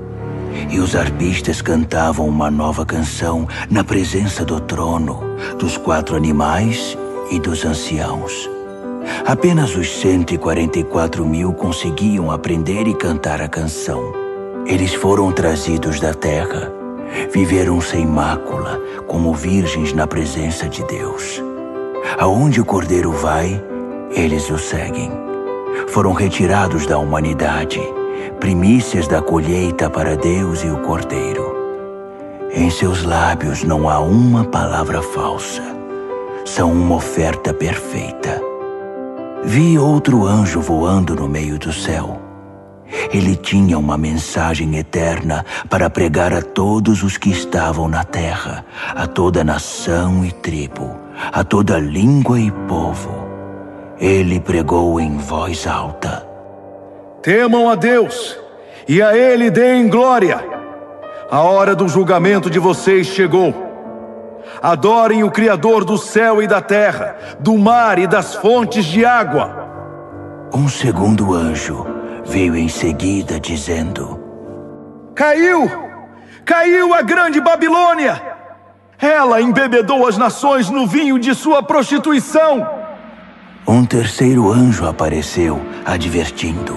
E os arpistas cantavam uma nova canção na presença do trono, dos 4 animais e dos anciãos. Apenas os 144.000 conseguiam aprender e cantar a canção. Eles foram trazidos da terra, viveram sem mácula, como virgens na presença de Deus. Aonde o Cordeiro vai, eles o seguem. Foram retirados da humanidade, primícias da colheita para Deus e o Cordeiro. Em seus lábios não há uma palavra falsa. São uma oferta perfeita. Vi outro anjo voando no meio do céu. Ele tinha uma mensagem eterna para pregar a todos os que estavam na terra, a toda nação e tribo, a toda língua e povo. Ele pregou em voz alta: Temam a Deus, e a Ele deem glória. A hora do julgamento de vocês chegou. Adorem o Criador do céu e da terra, do mar e das fontes de água. Um segundo anjo veio em seguida dizendo: Caiu a grande Babilônia! Ela embebedou as nações no vinho de sua prostituição. Um terceiro anjo apareceu, advertindo: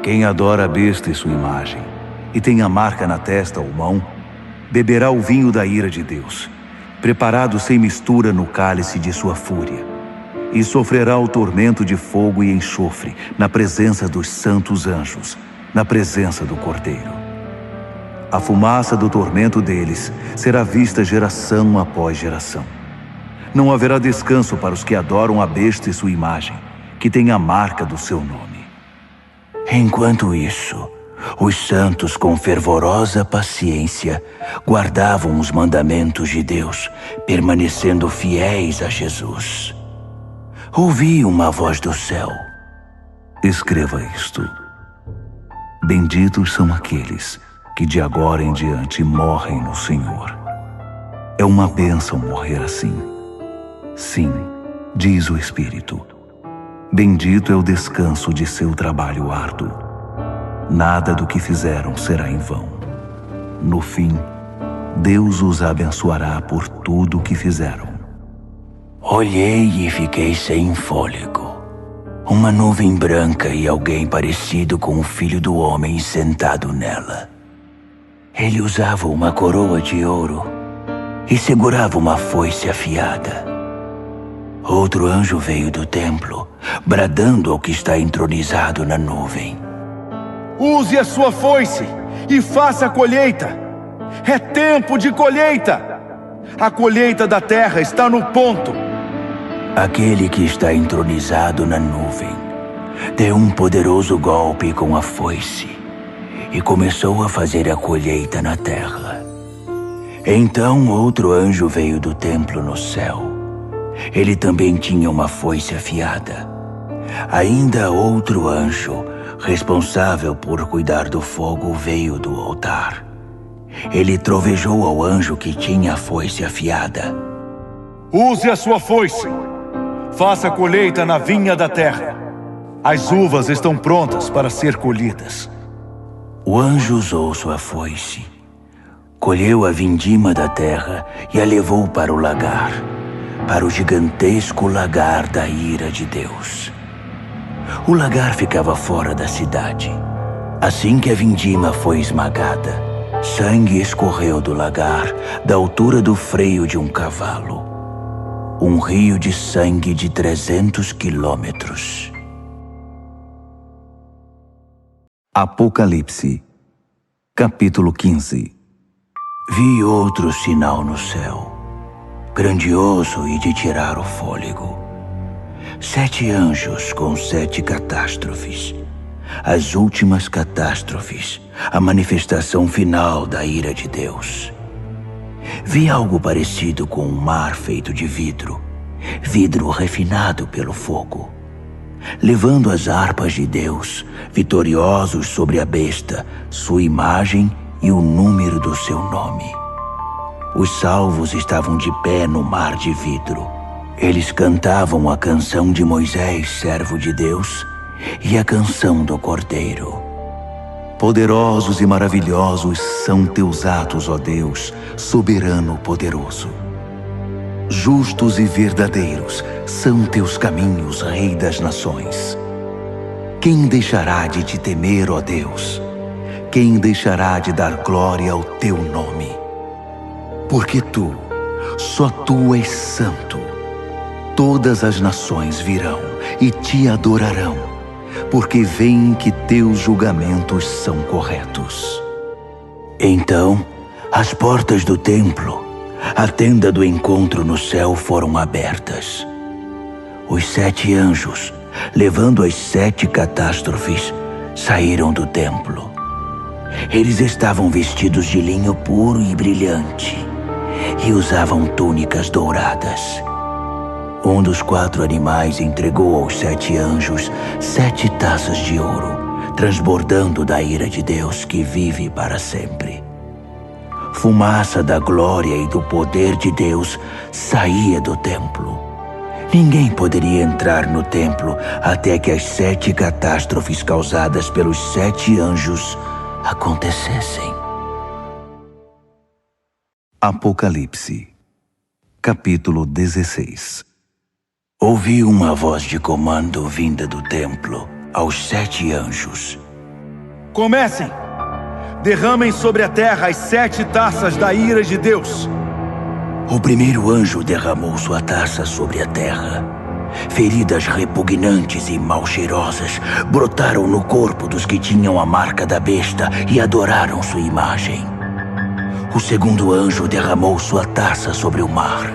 Quem adora a besta e sua imagem, e tem a marca na testa ou mão, beberá o vinho da ira de Deus, preparado sem mistura no cálice de sua fúria, e sofrerá o tormento de fogo e enxofre na presença dos santos anjos, na presença do Cordeiro. A fumaça do tormento deles será vista geração após geração. Não haverá descanso para os que adoram a besta e sua imagem, que tem a marca do seu nome. Enquanto isso, os santos com fervorosa paciência guardavam os mandamentos de Deus, permanecendo fiéis a Jesus. Ouvi uma voz do céu: Escreva isto. Benditos são aqueles que de agora em diante morrem no Senhor. É uma bênção morrer assim. Sim, diz o Espírito. Bendito é o descanso de seu trabalho árduo. Nada do que fizeram será em vão. No fim, Deus os abençoará por tudo o que fizeram. Olhei e fiquei sem fôlego. Uma nuvem branca e alguém parecido com o Filho do Homem sentado nela. Ele usava uma coroa de ouro e segurava uma foice afiada. Outro anjo veio do templo, bradando ao que está entronizado na nuvem: Use a sua foice e faça a colheita. É tempo de colheita. A colheita da terra está no ponto. Aquele que está entronizado na nuvem deu um poderoso golpe com a foice e começou a fazer a colheita na terra. Então outro anjo veio do templo no céu. Ele também tinha uma foice afiada. Ainda outro anjo, responsável por cuidar do fogo, veio do altar. Ele trovejou ao anjo que tinha a foice afiada: Use a sua foice. Faça a colheita na vinha da terra. As uvas estão prontas para ser colhidas. O anjo usou sua foice, colheu a vindima da terra e a levou para o lagar, para o gigantesco lagar da ira de Deus. O lagar ficava fora da cidade. Assim que a vindima foi esmagada, sangue escorreu do lagar, da altura do freio de um cavalo. Um rio de sangue de 300 quilômetros. Apocalipse, capítulo 15. Vi outro sinal no céu, grandioso e de tirar o fôlego. 7 anjos com 7 catástrofes, as últimas catástrofes, a manifestação final da ira de Deus. Vi algo parecido com um mar feito de vidro refinado pelo fogo, levando as harpas de Deus, vitoriosos sobre a besta, sua imagem e o número do seu nome. Os salvos estavam de pé no mar de vidro. Eles cantavam a canção de Moisés, servo de Deus, e a canção do Cordeiro. Poderosos e maravilhosos são teus atos, ó Deus, soberano poderoso. Justos e verdadeiros são teus caminhos, Rei das nações. Quem deixará de te temer, ó Deus? Quem deixará de dar glória ao teu nome? Porque tu, só tu és santo. Todas as nações virão e te adorarão, porque veem que teus julgamentos são corretos. Então, as portas do templo, a tenda do encontro no céu, foram abertas. Os 7 anjos, levando as 7 catástrofes, saíram do templo. Eles estavam vestidos de linho puro e brilhante e usavam túnicas douradas. Um dos 4 animais entregou aos 7 anjos 7 taças de ouro, transbordando da ira de Deus que vive para sempre. Fumaça da glória e do poder de Deus saía do templo. Ninguém poderia entrar no templo até que as 7 catástrofes causadas pelos 7 anjos acontecessem. Apocalipse, capítulo 16. Ouvi uma voz de comando vinda do templo aos 7 anjos. Comecem! Derramem sobre a terra as 7 taças da ira de Deus. O primeiro anjo derramou sua taça sobre a terra. Feridas repugnantes e mal cheirosas brotaram no corpo dos que tinham a marca da besta e adoraram sua imagem. O segundo anjo derramou sua taça sobre o mar.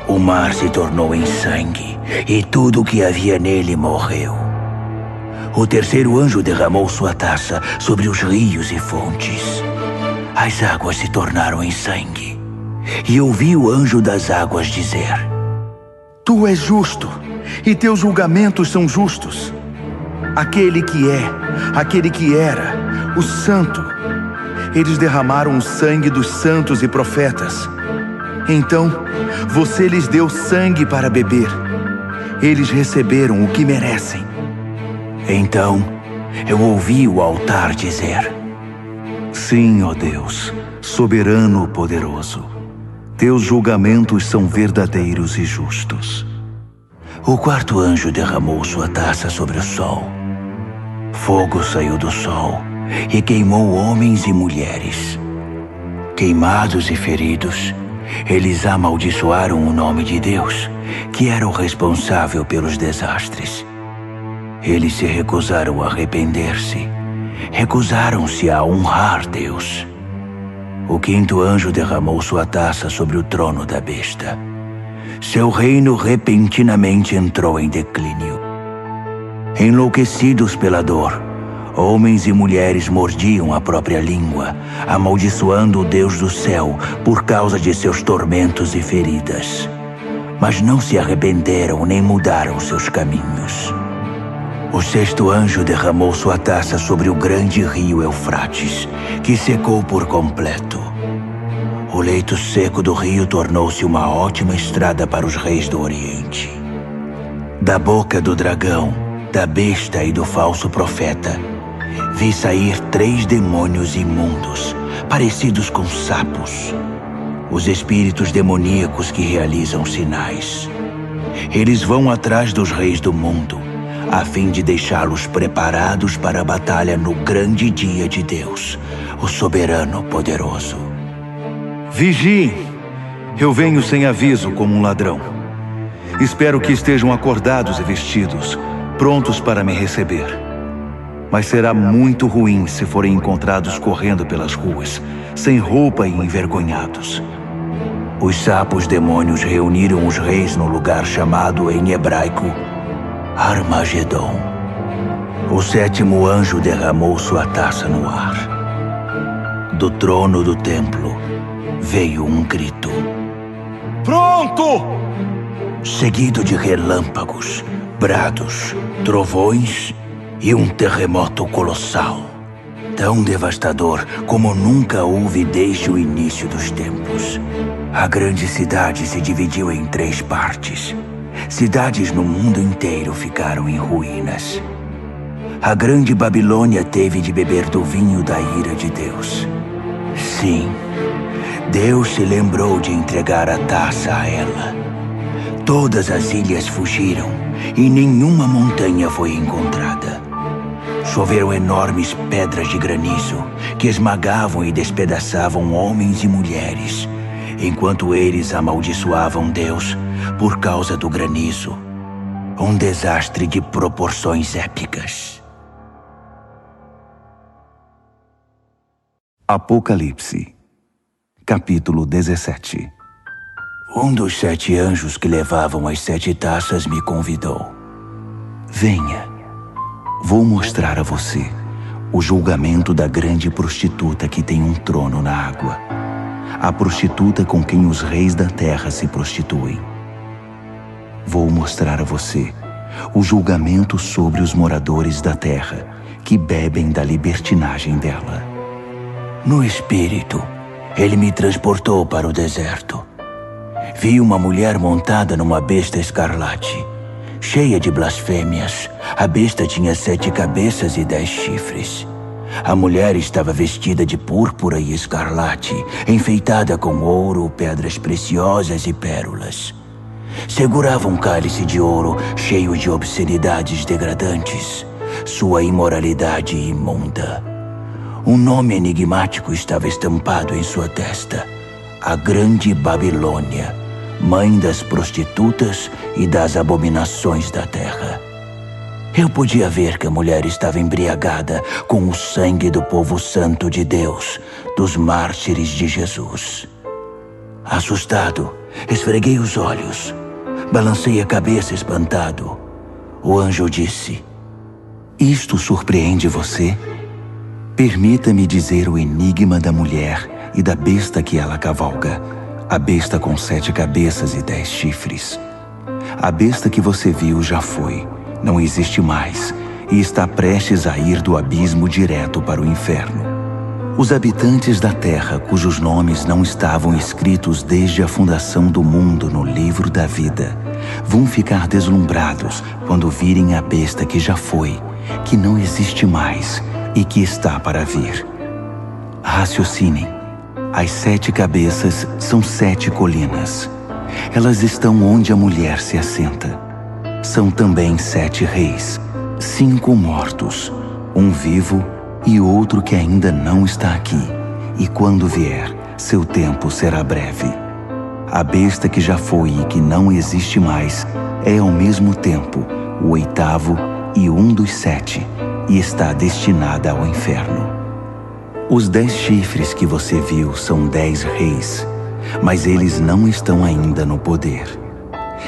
O mar se tornou em sangue e tudo o que havia nele morreu. O terceiro anjo derramou sua taça sobre os rios e fontes. As águas se tornaram em sangue. E ouvi o anjo das águas dizer: Tu és justo, e teus julgamentos são justos. Aquele que é, aquele que era, o Santo. Eles derramaram o sangue dos santos e profetas. Então, você lhes deu sangue para beber. Eles receberam o que merecem. Então, eu ouvi o altar dizer: Sim, ó Deus, soberano poderoso. Teus julgamentos são verdadeiros e justos. O quarto anjo derramou sua taça sobre o sol. Fogo saiu do sol e queimou homens e mulheres. Queimados e feridos, eles amaldiçoaram o nome de Deus, que era o responsável pelos desastres. Eles se recusaram a arrepender-se, recusaram-se a honrar Deus. O quinto anjo derramou sua taça sobre o trono da besta. Seu reino repentinamente entrou em declínio. Enlouquecidos pela dor, homens e mulheres mordiam a própria língua, amaldiçoando o Deus do céu por causa de seus tormentos e feridas. Mas não se arrependeram nem mudaram seus caminhos. O sexto anjo derramou sua taça sobre o grande rio Eufrates, que secou por completo. O leito seco do rio tornou-se uma ótima estrada para os reis do Oriente. Da boca do dragão, da besta e do falso profeta, vi sair 3 demônios imundos, parecidos com sapos, os espíritos demoníacos que realizam sinais. Eles vão atrás dos reis do mundo, a fim de deixá-los preparados para a batalha no grande dia de Deus, o soberano poderoso. Vigiem! Eu venho sem aviso como um ladrão. Espero que estejam acordados e vestidos, prontos para me receber. Mas será muito ruim se forem encontrados correndo pelas ruas, sem roupa e envergonhados. Os sapos demônios reuniram os reis no lugar chamado em hebraico Armagedon. O sétimo anjo derramou sua taça no ar. Do trono do templo veio um grito. Pronto! Seguido de relâmpagos, brados, trovões e um terremoto colossal. Tão devastador como nunca houve desde o início dos tempos. A grande cidade se dividiu em 3 partes. Cidades no mundo inteiro ficaram em ruínas. A grande Babilônia teve de beber do vinho da ira de Deus. Sim, Deus se lembrou de entregar a taça a ela. Todas as ilhas fugiram e nenhuma montanha foi encontrada. Choveram enormes pedras de granizo que esmagavam e despedaçavam homens e mulheres, enquanto eles amaldiçoavam Deus por causa do granizo. Um desastre de proporções épicas. Apocalipse, capítulo 17. Um dos 7 anjos que levavam as 7 taças me convidou. Venha, vou mostrar a você o julgamento da grande prostituta que tem um trono na água. A prostituta com quem os reis da terra se prostituem. Vou mostrar a você o julgamento sobre os moradores da terra que bebem da libertinagem dela. No espírito, ele me transportou para o deserto. Vi uma mulher montada numa besta escarlate, cheia de blasfêmias. A besta tinha 7 cabeças e 10 chifres. A mulher estava vestida de púrpura e escarlate, enfeitada com ouro, pedras preciosas e pérolas. Segurava um cálice de ouro cheio de obscenidades degradantes, sua imoralidade imunda. Um nome enigmático estava estampado em sua testa: a Grande Babilônia, mãe das prostitutas e das abominações da terra. Eu podia ver que a mulher estava embriagada com o sangue do povo santo de Deus, dos mártires de Jesus. Assustado, esfreguei os olhos, balancei a cabeça espantado. O anjo disse: Isto surpreende você? Permita-me dizer o enigma da mulher e da besta que ela cavalga, a besta com 7 cabeças e 10 chifres. A besta que você viu já foi, não existe mais, e está prestes a ir do abismo direto para o inferno. Os habitantes da terra, cujos nomes não estavam escritos desde a fundação do mundo no livro da vida, vão ficar deslumbrados quando virem a besta que já foi, que não existe mais e que está para vir. Raciocinem. As 7 cabeças são 7 colinas. Elas estão onde a mulher se assenta. São também 7 reis, 5 mortos, um vivo e outro que ainda não está aqui. E quando vier, seu tempo será breve. A besta que já foi e que não existe mais é ao mesmo tempo o 8º e um dos 7, e está destinada ao inferno. Os 10 chifres que você viu são 10 reis, mas eles não estão ainda no poder.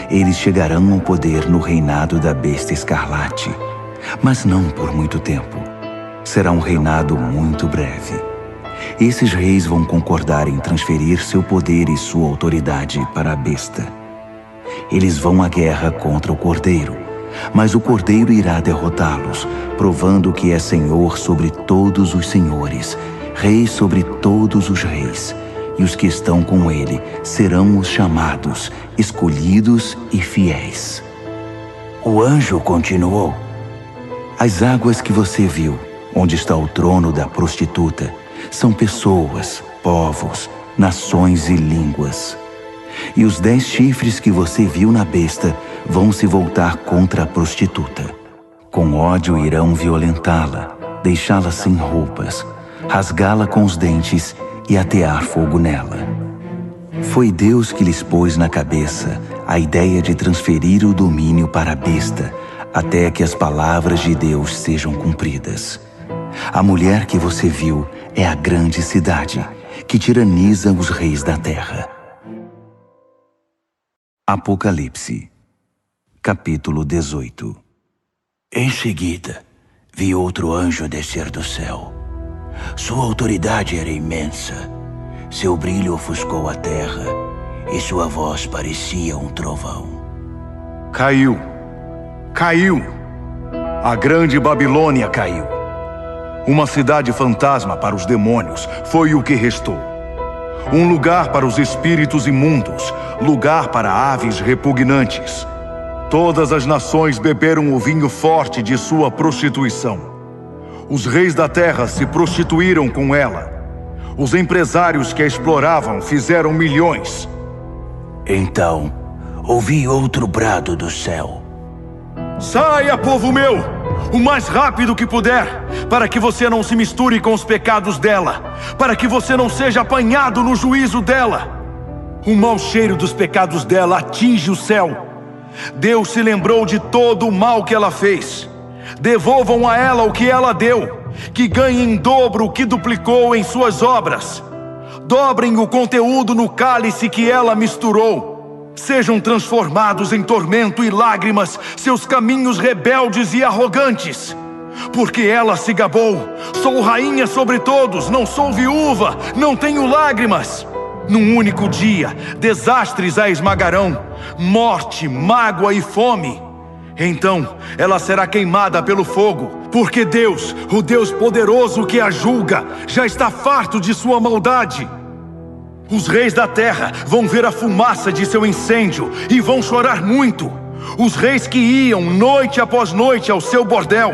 Eles chegarão ao poder no reinado da besta escarlate, mas não por muito tempo. Será um reinado muito breve. Esses reis vão concordar em transferir seu poder e sua autoridade para a besta. Eles vão à guerra contra o Cordeiro, mas o Cordeiro irá derrotá-los, provando que é Senhor sobre todos os senhores, Rei sobre todos os reis, e os que estão com ele serão os chamados, escolhidos e fiéis. O anjo continuou: As águas que você viu, onde está o trono da prostituta, são pessoas, povos, nações e línguas. E os 10 chifres que você viu na besta vão se voltar contra a prostituta. Com ódio irão violentá-la, deixá-la sem roupas, rasgá-la com os dentes e atear fogo nela. Foi Deus que lhes pôs na cabeça a ideia de transferir o domínio para a besta, até que as palavras de Deus sejam cumpridas. A mulher que você viu é a grande cidade, que tiraniza os reis da terra. Apocalipse, capítulo 18. Em seguida, vi outro anjo descer do céu. Sua autoridade era imensa. Seu brilho ofuscou a terra e sua voz parecia um trovão. Caiu. Caiu. A grande Babilônia caiu. Uma cidade fantasma para os demônios foi o que restou. Um lugar para os espíritos imundos, lugar para aves repugnantes. Todas as nações beberam o vinho forte de sua prostituição. Os reis da terra se prostituíram com ela. Os empresários que a exploravam fizeram milhões. Então, ouvi outro brado do céu. Saia, povo meu, o mais rápido que puder, para que você não se misture com os pecados dela, para que você não seja apanhado no juízo dela. O mau cheiro dos pecados dela atinge o céu. Deus se lembrou de todo o mal que ela fez. Devolvam a ela o que ela deu, que ganhe em dobro o que duplicou em suas obras. Dobrem o conteúdo no cálice que ela misturou. Sejam transformados em tormento e lágrimas seus caminhos rebeldes e arrogantes. Porque ela se gabou: sou rainha sobre todos, não sou viúva, não tenho lágrimas. Num único dia, desastres a esmagarão, morte, mágoa e fome. Então, ela será queimada pelo fogo, porque Deus, o Deus poderoso que a julga, já está farto de sua maldade. Os reis da terra vão ver a fumaça de seu incêndio e vão chorar muito. Os reis que iam noite após noite ao seu bordel.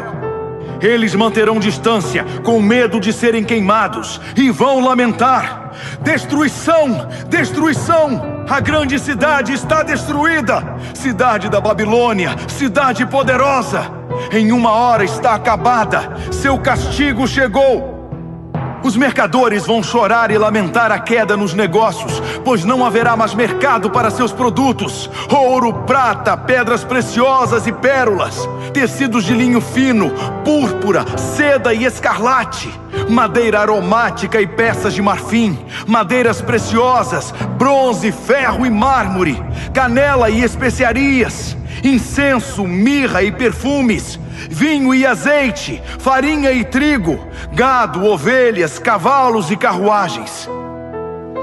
Eles manterão distância, com medo de serem queimados, e vão lamentar: destruição! Destruição! A grande cidade está destruída! Cidade da Babilônia, cidade poderosa! Em uma hora está acabada, seu castigo chegou! Os mercadores vão chorar e lamentar a queda nos negócios, pois não haverá mais mercado para seus produtos. Ouro, prata, pedras preciosas e pérolas, tecidos de linho fino, púrpura, seda e escarlate, madeira aromática e peças de marfim, madeiras preciosas, bronze, ferro e mármore, canela e especiarias, incenso, mirra e perfumes, vinho e azeite, farinha e trigo, gado, ovelhas, cavalos e carruagens.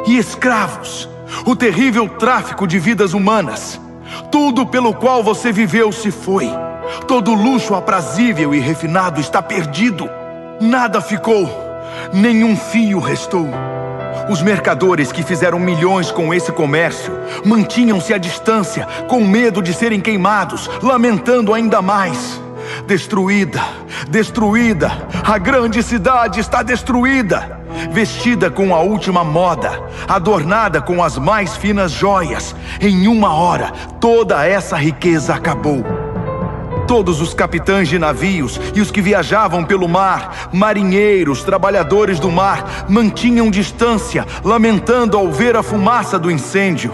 E escravos, o terrível tráfico de vidas humanas. Tudo pelo qual você viveu se foi. Todo luxo aprazível e refinado está perdido. Nada ficou, nenhum fio restou. Os mercadores que fizeram milhões com esse comércio mantinham-se à distância, com medo de serem queimados, lamentando ainda mais. Destruída, destruída, a grande cidade está destruída. Vestida com a última moda, adornada com as mais finas joias, em uma hora toda essa riqueza acabou. Todos os capitães de navios e os que viajavam pelo mar, marinheiros, trabalhadores do mar, mantinham distância, lamentando ao ver a fumaça do incêndio.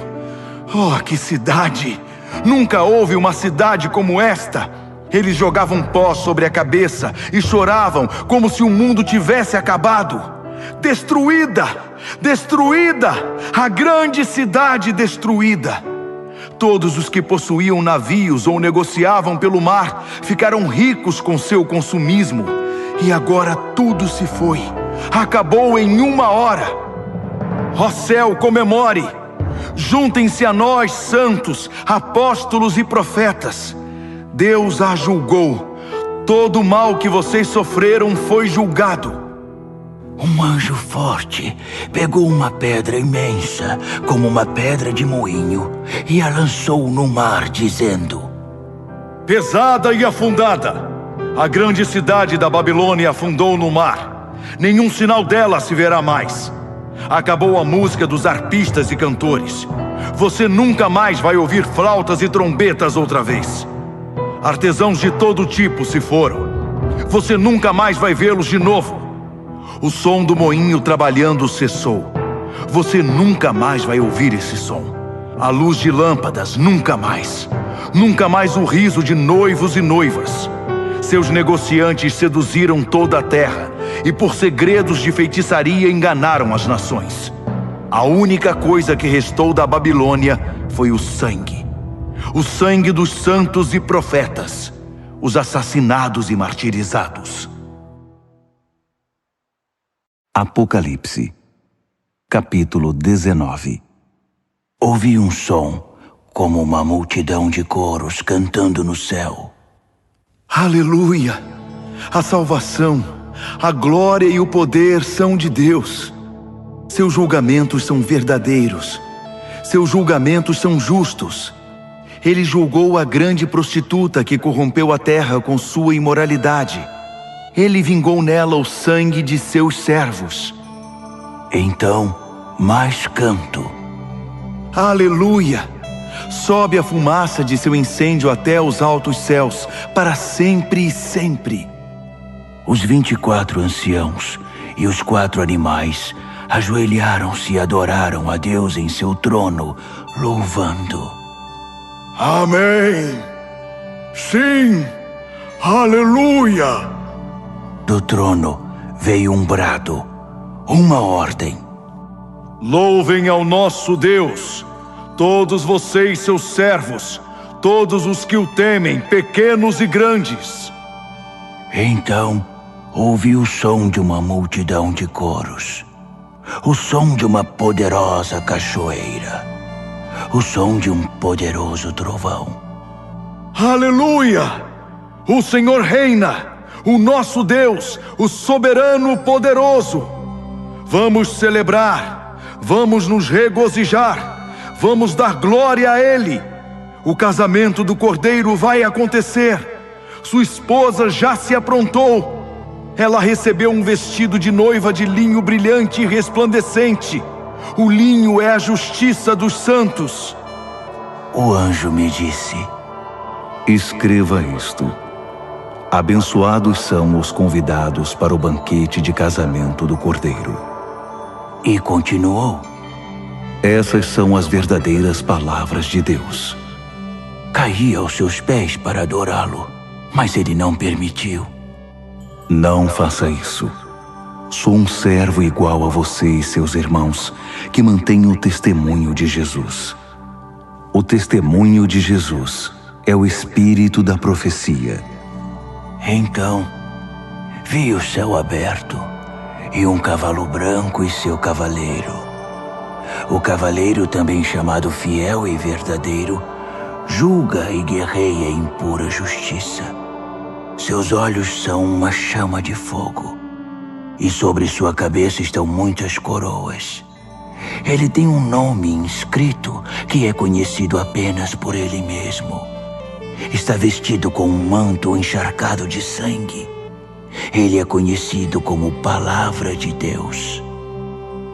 Oh, que cidade! Nunca houve uma cidade como esta. Eles jogavam pó sobre a cabeça e choravam como se o mundo tivesse acabado. Destruída! Destruída! A grande cidade destruída! Todos os que possuíam navios ou negociavam pelo mar ficaram ricos com seu consumismo. E agora tudo se foi. Acabou em uma hora. Ó céu, comemore! Juntem-se a nós, santos, apóstolos e profetas. Deus a julgou. Todo o mal que vocês sofreram foi julgado. Um anjo forte pegou uma pedra imensa, como uma pedra de moinho, e a lançou no mar, dizendo: pesada e afundada, a grande cidade da Babilônia afundou no mar. Nenhum sinal dela se verá mais. Acabou a música dos arpistas e cantores. Você nunca mais vai ouvir flautas e trombetas outra vez. Artesãos de todo tipo se foram. Você nunca mais vai vê-los de novo. O som do moinho trabalhando cessou. Você nunca mais vai ouvir esse som. A luz de lâmpadas, nunca mais. Nunca mais o riso de noivos e noivas. Seus negociantes seduziram toda a terra e por segredos de feitiçaria enganaram as nações. A única coisa que restou da Babilônia foi o sangue. O sangue dos santos e profetas. os assassinados e martirizados. Apocalipse, capítulo 19. Ouvi um som, como uma multidão de coros cantando no céu. Aleluia! A salvação, a glória e o poder são de Deus. Seus julgamentos são verdadeiros. Seus julgamentos são justos. Ele julgou a grande prostituta que corrompeu a terra com sua imoralidade. Ele vingou nela o sangue de seus servos. Então, mais canto. Aleluia! Sobe a fumaça de seu incêndio até os altos céus, para sempre e sempre. Os 24 anciãos e os 4 animais ajoelharam-se e adoraram a Deus em seu trono, louvando. Amém! Sim! Aleluia! Do trono veio um brado, uma ordem. Louvem ao nosso Deus, todos vocês, seus servos, todos os que o temem, pequenos e grandes. Então ouvi o som de uma multidão de coros, o som de uma poderosa cachoeira, o som de um poderoso trovão. Aleluia! O Senhor reina, o nosso Deus, o soberano poderoso. Vamos celebrar, vamos nos regozijar, vamos dar glória a Ele. O casamento do Cordeiro vai acontecer. Sua esposa já se aprontou. Ela recebeu um vestido de noiva de linho brilhante e resplandecente. O linho é a justiça dos santos. O anjo me disse: escreva isto. Abençoados são os convidados para o banquete de casamento do Cordeiro. E continuou: essas são as verdadeiras palavras de Deus. Caí aos seus pés para adorá-lo, mas ele não permitiu. Não faça isso. Sou um servo igual a você e seus irmãos, que mantém o testemunho de Jesus. O testemunho de Jesus é o espírito da profecia. Então, vi o céu aberto e um cavalo branco e seu cavaleiro. O cavaleiro, também chamado Fiel e Verdadeiro, julga e guerreia em pura justiça. Seus olhos são uma chama de fogo, e sobre sua cabeça estão muitas coroas. Ele tem um nome inscrito que é conhecido apenas por ele mesmo. Está vestido com um manto encharcado de sangue. Ele é conhecido como Palavra de Deus.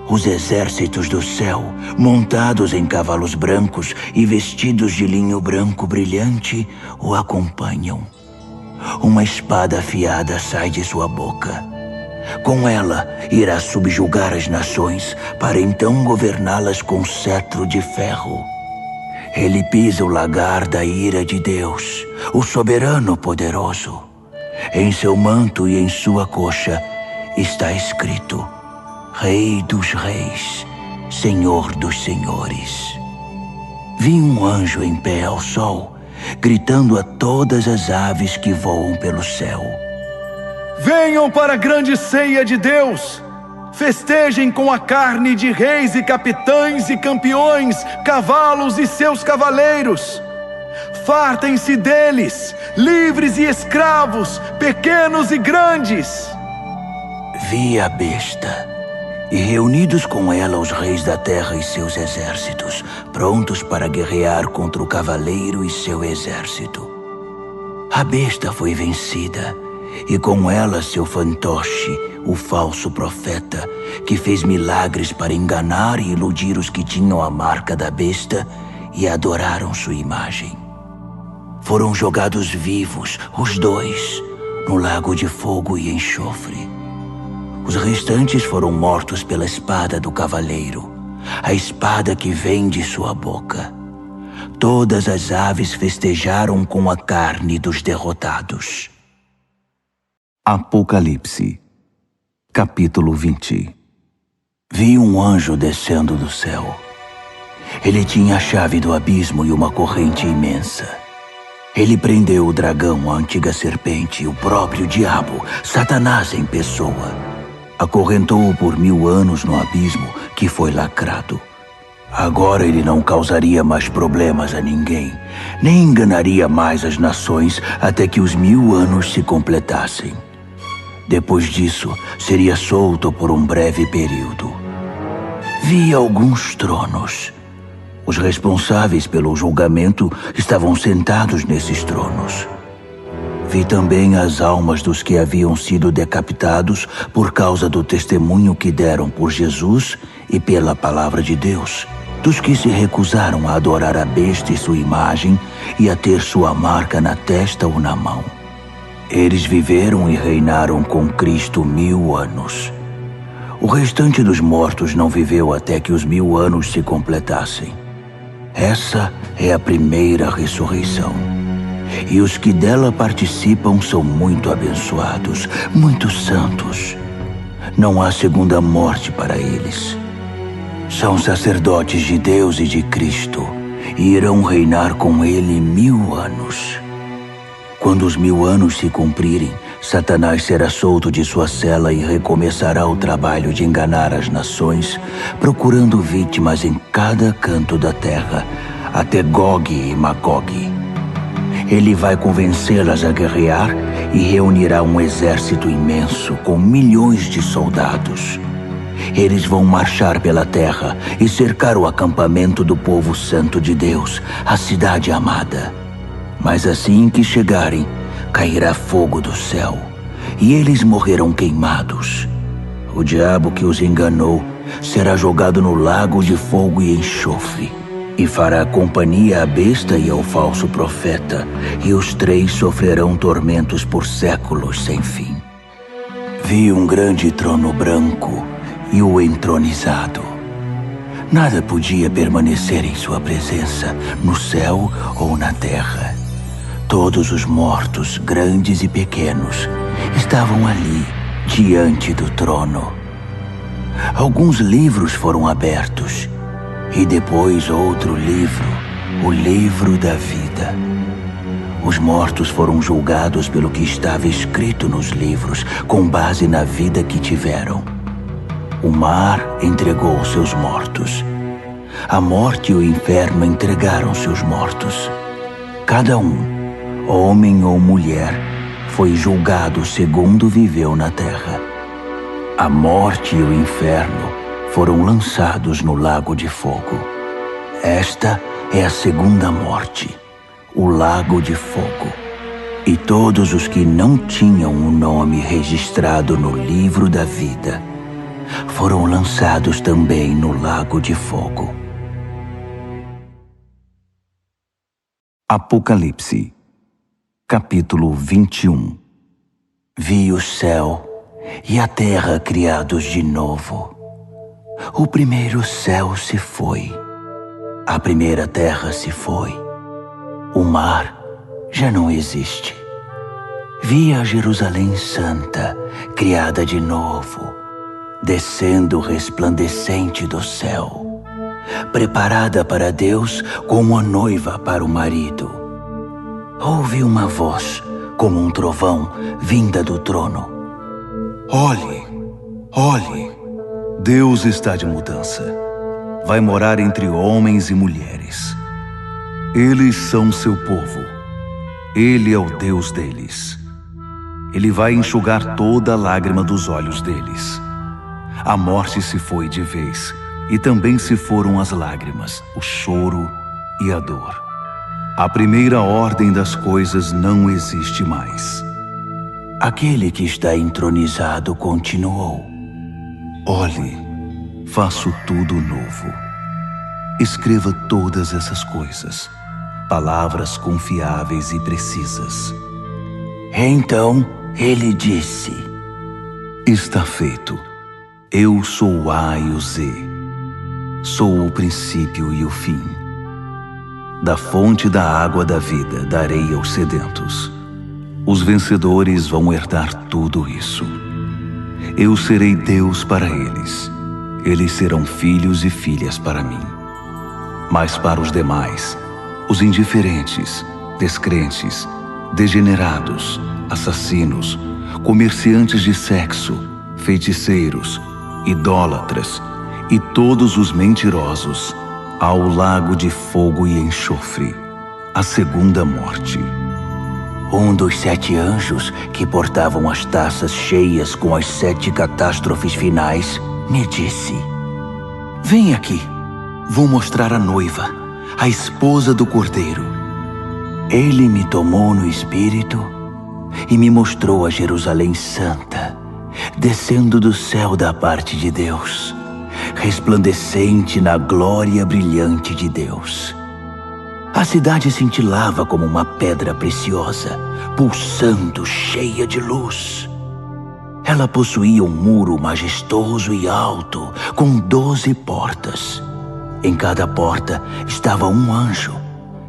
Os exércitos do céu, montados em cavalos brancos e vestidos de linho branco brilhante, o acompanham. Uma espada afiada sai de sua boca. Com ela, irá subjugar as nações, para então governá-las com cetro de ferro. Ele pisa o lagar da ira de Deus, o soberano poderoso. Em seu manto e em sua coxa está escrito: Rei dos reis, Senhor dos senhores. Vi um anjo em pé ao sol, gritando a todas as aves que voam pelo céu: venham para a grande ceia de Deus! Festejem com a carne de reis e capitães e campeões, cavalos e seus cavaleiros. Fartem-se deles, livres e escravos, pequenos e grandes. Vi a besta, e reunidos com ela os reis da terra e seus exércitos, prontos para guerrear contra o cavaleiro e seu exército. A besta foi vencida, e com ela seu fantoche, o falso profeta, que fez milagres para enganar e iludir os que tinham a marca da besta e adoraram sua imagem. Foram jogados vivos, os dois, no lago de fogo e enxofre. Os restantes foram mortos pela espada do cavaleiro, a espada que vem de sua boca. Todas as aves festejaram com a carne dos derrotados. Apocalipse, capítulo 20. Vi um anjo descendo do céu. Ele tinha a chave do abismo e uma corrente imensa. Ele prendeu o dragão, a antiga serpente, o próprio diabo, Satanás em pessoa. Acorrentou-o por 1000 anos no abismo que foi lacrado. Agora ele não causaria mais problemas a ninguém, nem enganaria mais as nações até que os 1000 anos se completassem. Depois disso, seria solto por um breve período. Vi alguns tronos. Os responsáveis pelo julgamento estavam sentados nesses tronos. Vi também as almas dos que haviam sido decapitados por causa do testemunho que deram por Jesus e pela palavra de Deus, dos que se recusaram a adorar a besta e sua imagem e a ter sua marca na testa ou na mão. Eles viveram e reinaram com Cristo 1000 anos. O restante dos mortos não viveu até que os 1000 anos se completassem. Essa é a primeira ressurreição. E os que dela participam são muito abençoados, muito santos. Não há segunda morte para eles. São sacerdotes de Deus e de Cristo, e irão reinar com ele 1000 anos. Quando os 1000 anos se cumprirem, Satanás será solto de sua cela e recomeçará o trabalho de enganar as nações, procurando vítimas em cada canto da terra, até Gog e Magog. Ele vai convencê-las a guerrear e reunirá um exército imenso com milhões de soldados. Eles vão marchar pela terra e cercar o acampamento do povo santo de Deus, a cidade amada. Mas assim que chegarem, cairá fogo do céu, e eles morrerão queimados. O diabo que os enganou será jogado no lago de fogo e enxofre, e fará companhia à besta e ao falso profeta, e os 3 sofrerão tormentos por séculos sem fim. Vi um grande trono branco e o entronizado. Nada podia permanecer em sua presença, no céu ou na terra. Todos os mortos, grandes e pequenos, estavam ali, diante do trono. Alguns livros foram abertos, e depois outro livro, o livro da vida. Os mortos foram julgados pelo que estava escrito nos livros, com base na vida que tiveram. O mar entregou seus mortos. A morte e o inferno entregaram seus mortos. Cada um, homem ou mulher, foi julgado segundo viveu na terra. A morte e o inferno foram lançados no lago de fogo. Esta é a segunda morte, o lago de fogo. E todos os que não tinham o nome registrado no livro da vida foram lançados também no lago de fogo. Apocalipse, capítulo 21. Vi o céu e a terra criados de novo. O primeiro céu se foi, a primeira terra se foi, o mar já não existe. Vi a Jerusalém Santa, criada de novo, descendo resplandecente do céu, preparada para Deus como a noiva para o marido. Ouvi uma voz, como um trovão, vinda do trono. Olhe, olhe, Deus está de mudança. Vai morar entre homens e mulheres. Eles são seu povo. Ele é o Deus deles. Ele vai enxugar toda a lágrima dos olhos deles. A morte se foi de vez, e também se foram as lágrimas, o choro e a dor. A primeira ordem das coisas não existe mais. Aquele que está entronizado continuou. Olhe, faço tudo novo. Escreva todas essas coisas, palavras confiáveis e precisas. Então ele disse: Está feito. Eu sou o A e o Z. Sou o princípio e o fim. Da fonte da água da vida darei aos sedentos. Os vencedores vão herdar tudo isso. Eu serei Deus para eles. Eles serão filhos e filhas para mim. Mas para os demais, os indiferentes, descrentes, degenerados, assassinos, comerciantes de sexo, feiticeiros, idólatras e todos os mentirosos ao lago de fogo e enxofre, a segunda morte. Um dos 7 anjos que portavam as taças cheias com as 7 catástrofes finais me disse: Vem aqui, vou mostrar a noiva, a esposa do Cordeiro. Ele me tomou no espírito e me mostrou a Jerusalém Santa, descendo do céu da parte de Deus, resplandecente na glória brilhante de Deus. A cidade cintilava como uma pedra preciosa, pulsando, cheia de luz. Ela possuía um muro majestoso e alto, com 12 portas. Em cada porta estava um anjo,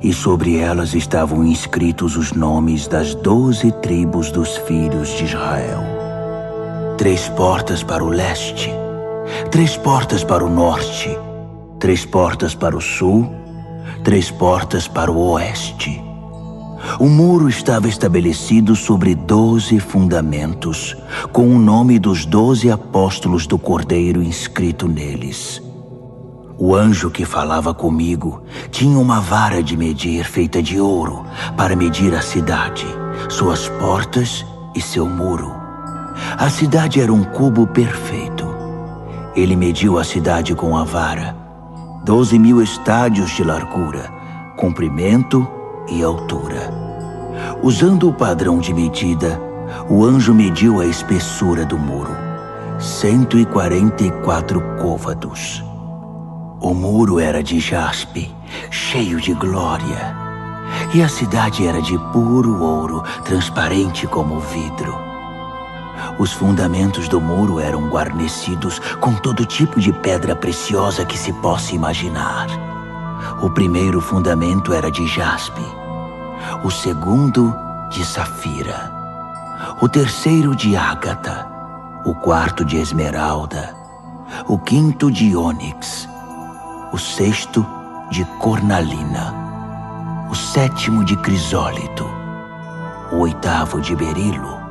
e sobre elas estavam inscritos os nomes das 12 tribos dos filhos de Israel. 3 portas para o leste, 3 portas para o norte, 3 portas para o sul, 3 portas para o oeste. O muro estava estabelecido sobre 12 fundamentos, com o nome dos 12 apóstolos do Cordeiro inscrito neles. O anjo que falava comigo tinha uma vara de medir feita de ouro para medir a cidade, suas portas e seu muro. A cidade era um cubo perfeito. Ele mediu a cidade com a vara, 12.000 estádios de largura, comprimento e altura. Usando o padrão de medida, o anjo mediu a espessura do muro, 144 côvados. O muro era de jaspe, cheio de glória, e a cidade era de puro ouro, transparente como vidro. Os fundamentos do muro eram guarnecidos com todo tipo de pedra preciosa que se possa imaginar. O primeiro fundamento era de jaspe, o segundo de safira, o terceiro de ágata, o quarto de esmeralda, o quinto de ônix, o sexto de cornalina, o sétimo de crisólito, o oitavo de berilo,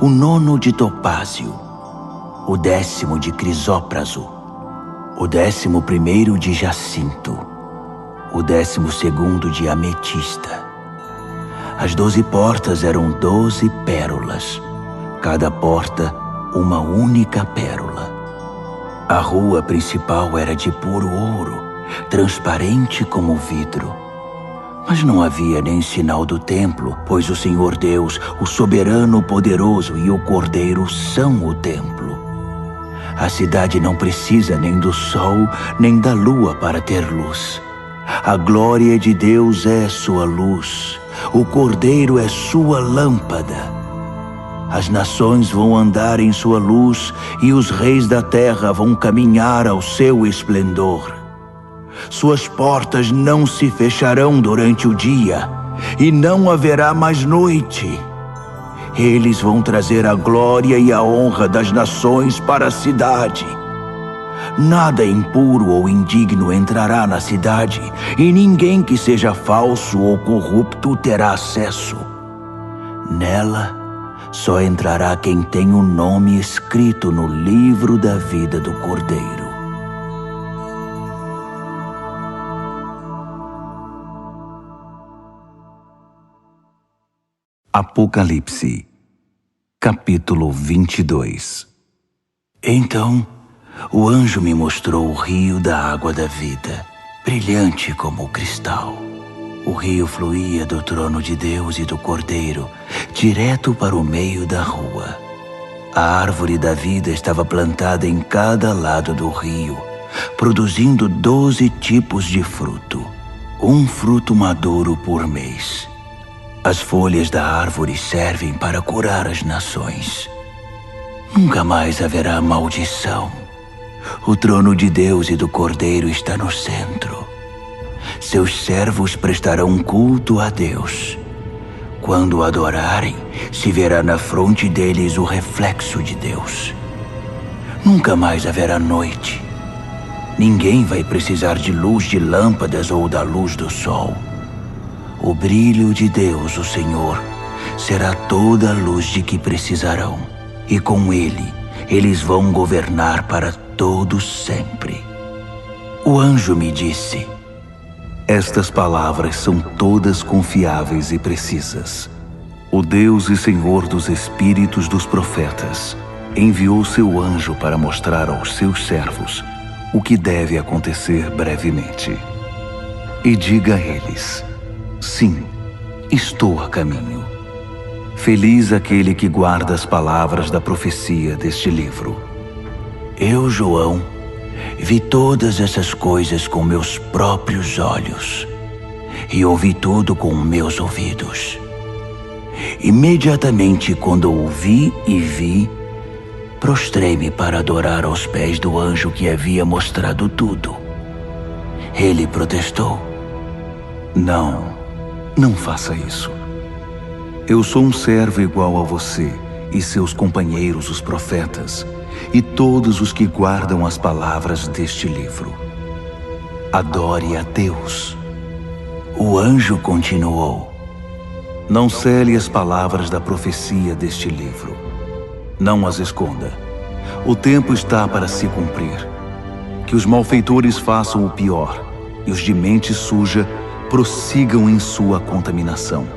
o nono de topázio, o 10º de crisópraso, o 11º de jacinto, o 12º de ametista. As 12 portas eram 12 pérolas, cada porta uma única pérola. A rua principal era de puro ouro, transparente como vidro. Mas não havia nem sinal do templo, pois o Senhor Deus, o soberano poderoso e o Cordeiro são o templo. A cidade não precisa nem do sol, nem da lua para ter luz. A glória de Deus é sua luz, o Cordeiro é sua lâmpada. As nações vão andar em sua luz e os reis da terra vão caminhar ao seu esplendor. Suas portas não se fecharão durante o dia e não haverá mais noite. Eles vão trazer a glória e a honra das nações para a cidade. Nada impuro ou indigno entrará na cidade, e ninguém que seja falso ou corrupto terá acesso. Nela, só entrará quem tem o nome escrito no livro da vida do Cordeiro. Apocalipse, capítulo 22. Então, o anjo me mostrou o rio da água da vida, brilhante como o cristal. O rio fluía do trono de Deus e do Cordeiro, direto para o meio da rua. A árvore da vida estava plantada em cada lado do rio, produzindo 12 tipos de fruto, um fruto maduro por mês. As folhas da árvore servem para curar as nações. Nunca mais haverá maldição. O trono de Deus e do Cordeiro está no centro. Seus servos prestarão culto a Deus. Quando o adorarem, se verá na fronte deles o reflexo de Deus. Nunca mais haverá noite. Ninguém vai precisar de luz de lâmpadas ou da luz do sol. O brilho de Deus, o Senhor, será toda a luz de que precisarão, e com ele, eles vão governar para todos sempre. O anjo me disse: estas palavras são todas confiáveis e precisas. O Deus e Senhor dos espíritos dos profetas enviou seu anjo para mostrar aos seus servos o que deve acontecer brevemente. E diga a eles: sim, estou a caminho. Feliz aquele que guarda as palavras da profecia deste livro. Eu, João, vi todas essas coisas com meus próprios olhos e ouvi tudo com meus ouvidos. Imediatamente, quando ouvi e vi, prostrei-me para adorar aos pés do anjo que havia mostrado tudo. Ele protestou: Não faça isso. Eu sou um servo igual a você e seus companheiros, os profetas, e todos os que guardam as palavras deste livro. Adore a Deus. O anjo continuou: não cele as palavras da profecia deste livro. Não as esconda. O tempo está para se cumprir. Que os malfeitores façam o pior e os de mente suja prossigam em sua contaminação.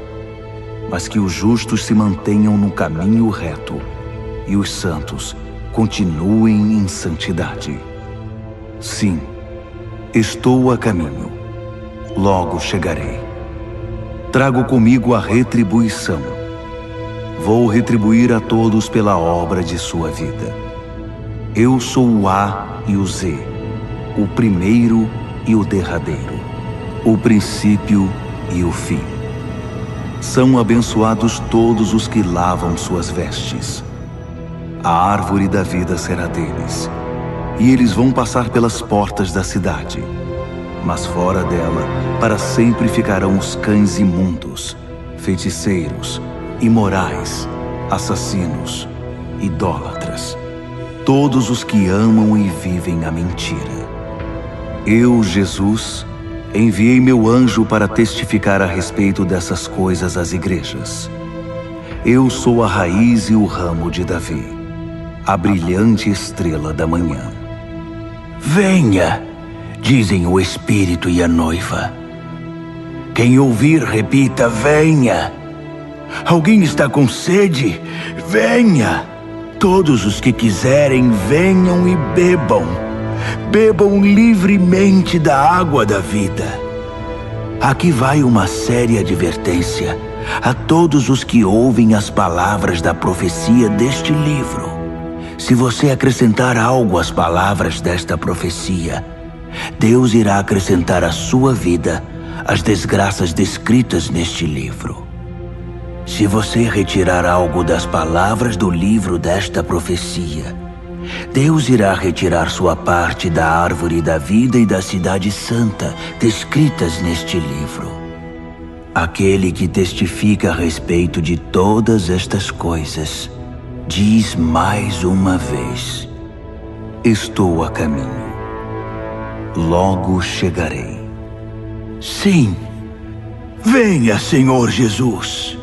Mas que os justos se mantenham no caminho reto e os santos continuem em santidade. Sim, estou a caminho. Logo chegarei. Trago comigo a retribuição. Vou retribuir a todos pela obra de sua vida. Eu sou o A e o Z, o primeiro e o derradeiro, o princípio e o fim. São abençoados todos os que lavam suas vestes. A árvore da vida será deles, e eles vão passar pelas portas da cidade. Mas fora dela, para sempre ficarão os cães imundos, feiticeiros, imorais, assassinos, idólatras, todos os que amam e vivem a mentira. Eu, Jesus, enviei meu anjo para testificar a respeito dessas coisas às igrejas. Eu sou a raiz e o ramo de Davi, a brilhante estrela da manhã. Venha, dizem o Espírito e a noiva. Quem ouvir, repita: venha. Alguém está com sede? Venha. Todos os que quiserem, venham e bebam. Bebam livremente da água da vida. Aqui vai uma séria advertência a todos os que ouvem as palavras da profecia deste livro. Se você acrescentar algo às palavras desta profecia, Deus irá acrescentar à sua vida as desgraças descritas neste livro. Se você retirar algo das palavras do livro desta profecia, Deus irá retirar sua parte da árvore da vida e da cidade santa descritas neste livro. Aquele que testifica a respeito de todas estas coisas diz mais uma vez: estou a caminho. Logo chegarei. Sim, venha, Senhor Jesus.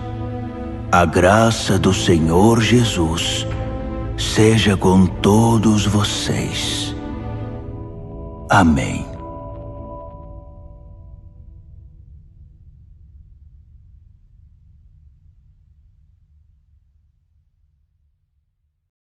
A graça do Senhor Jesus seja com todos vocês. Amém.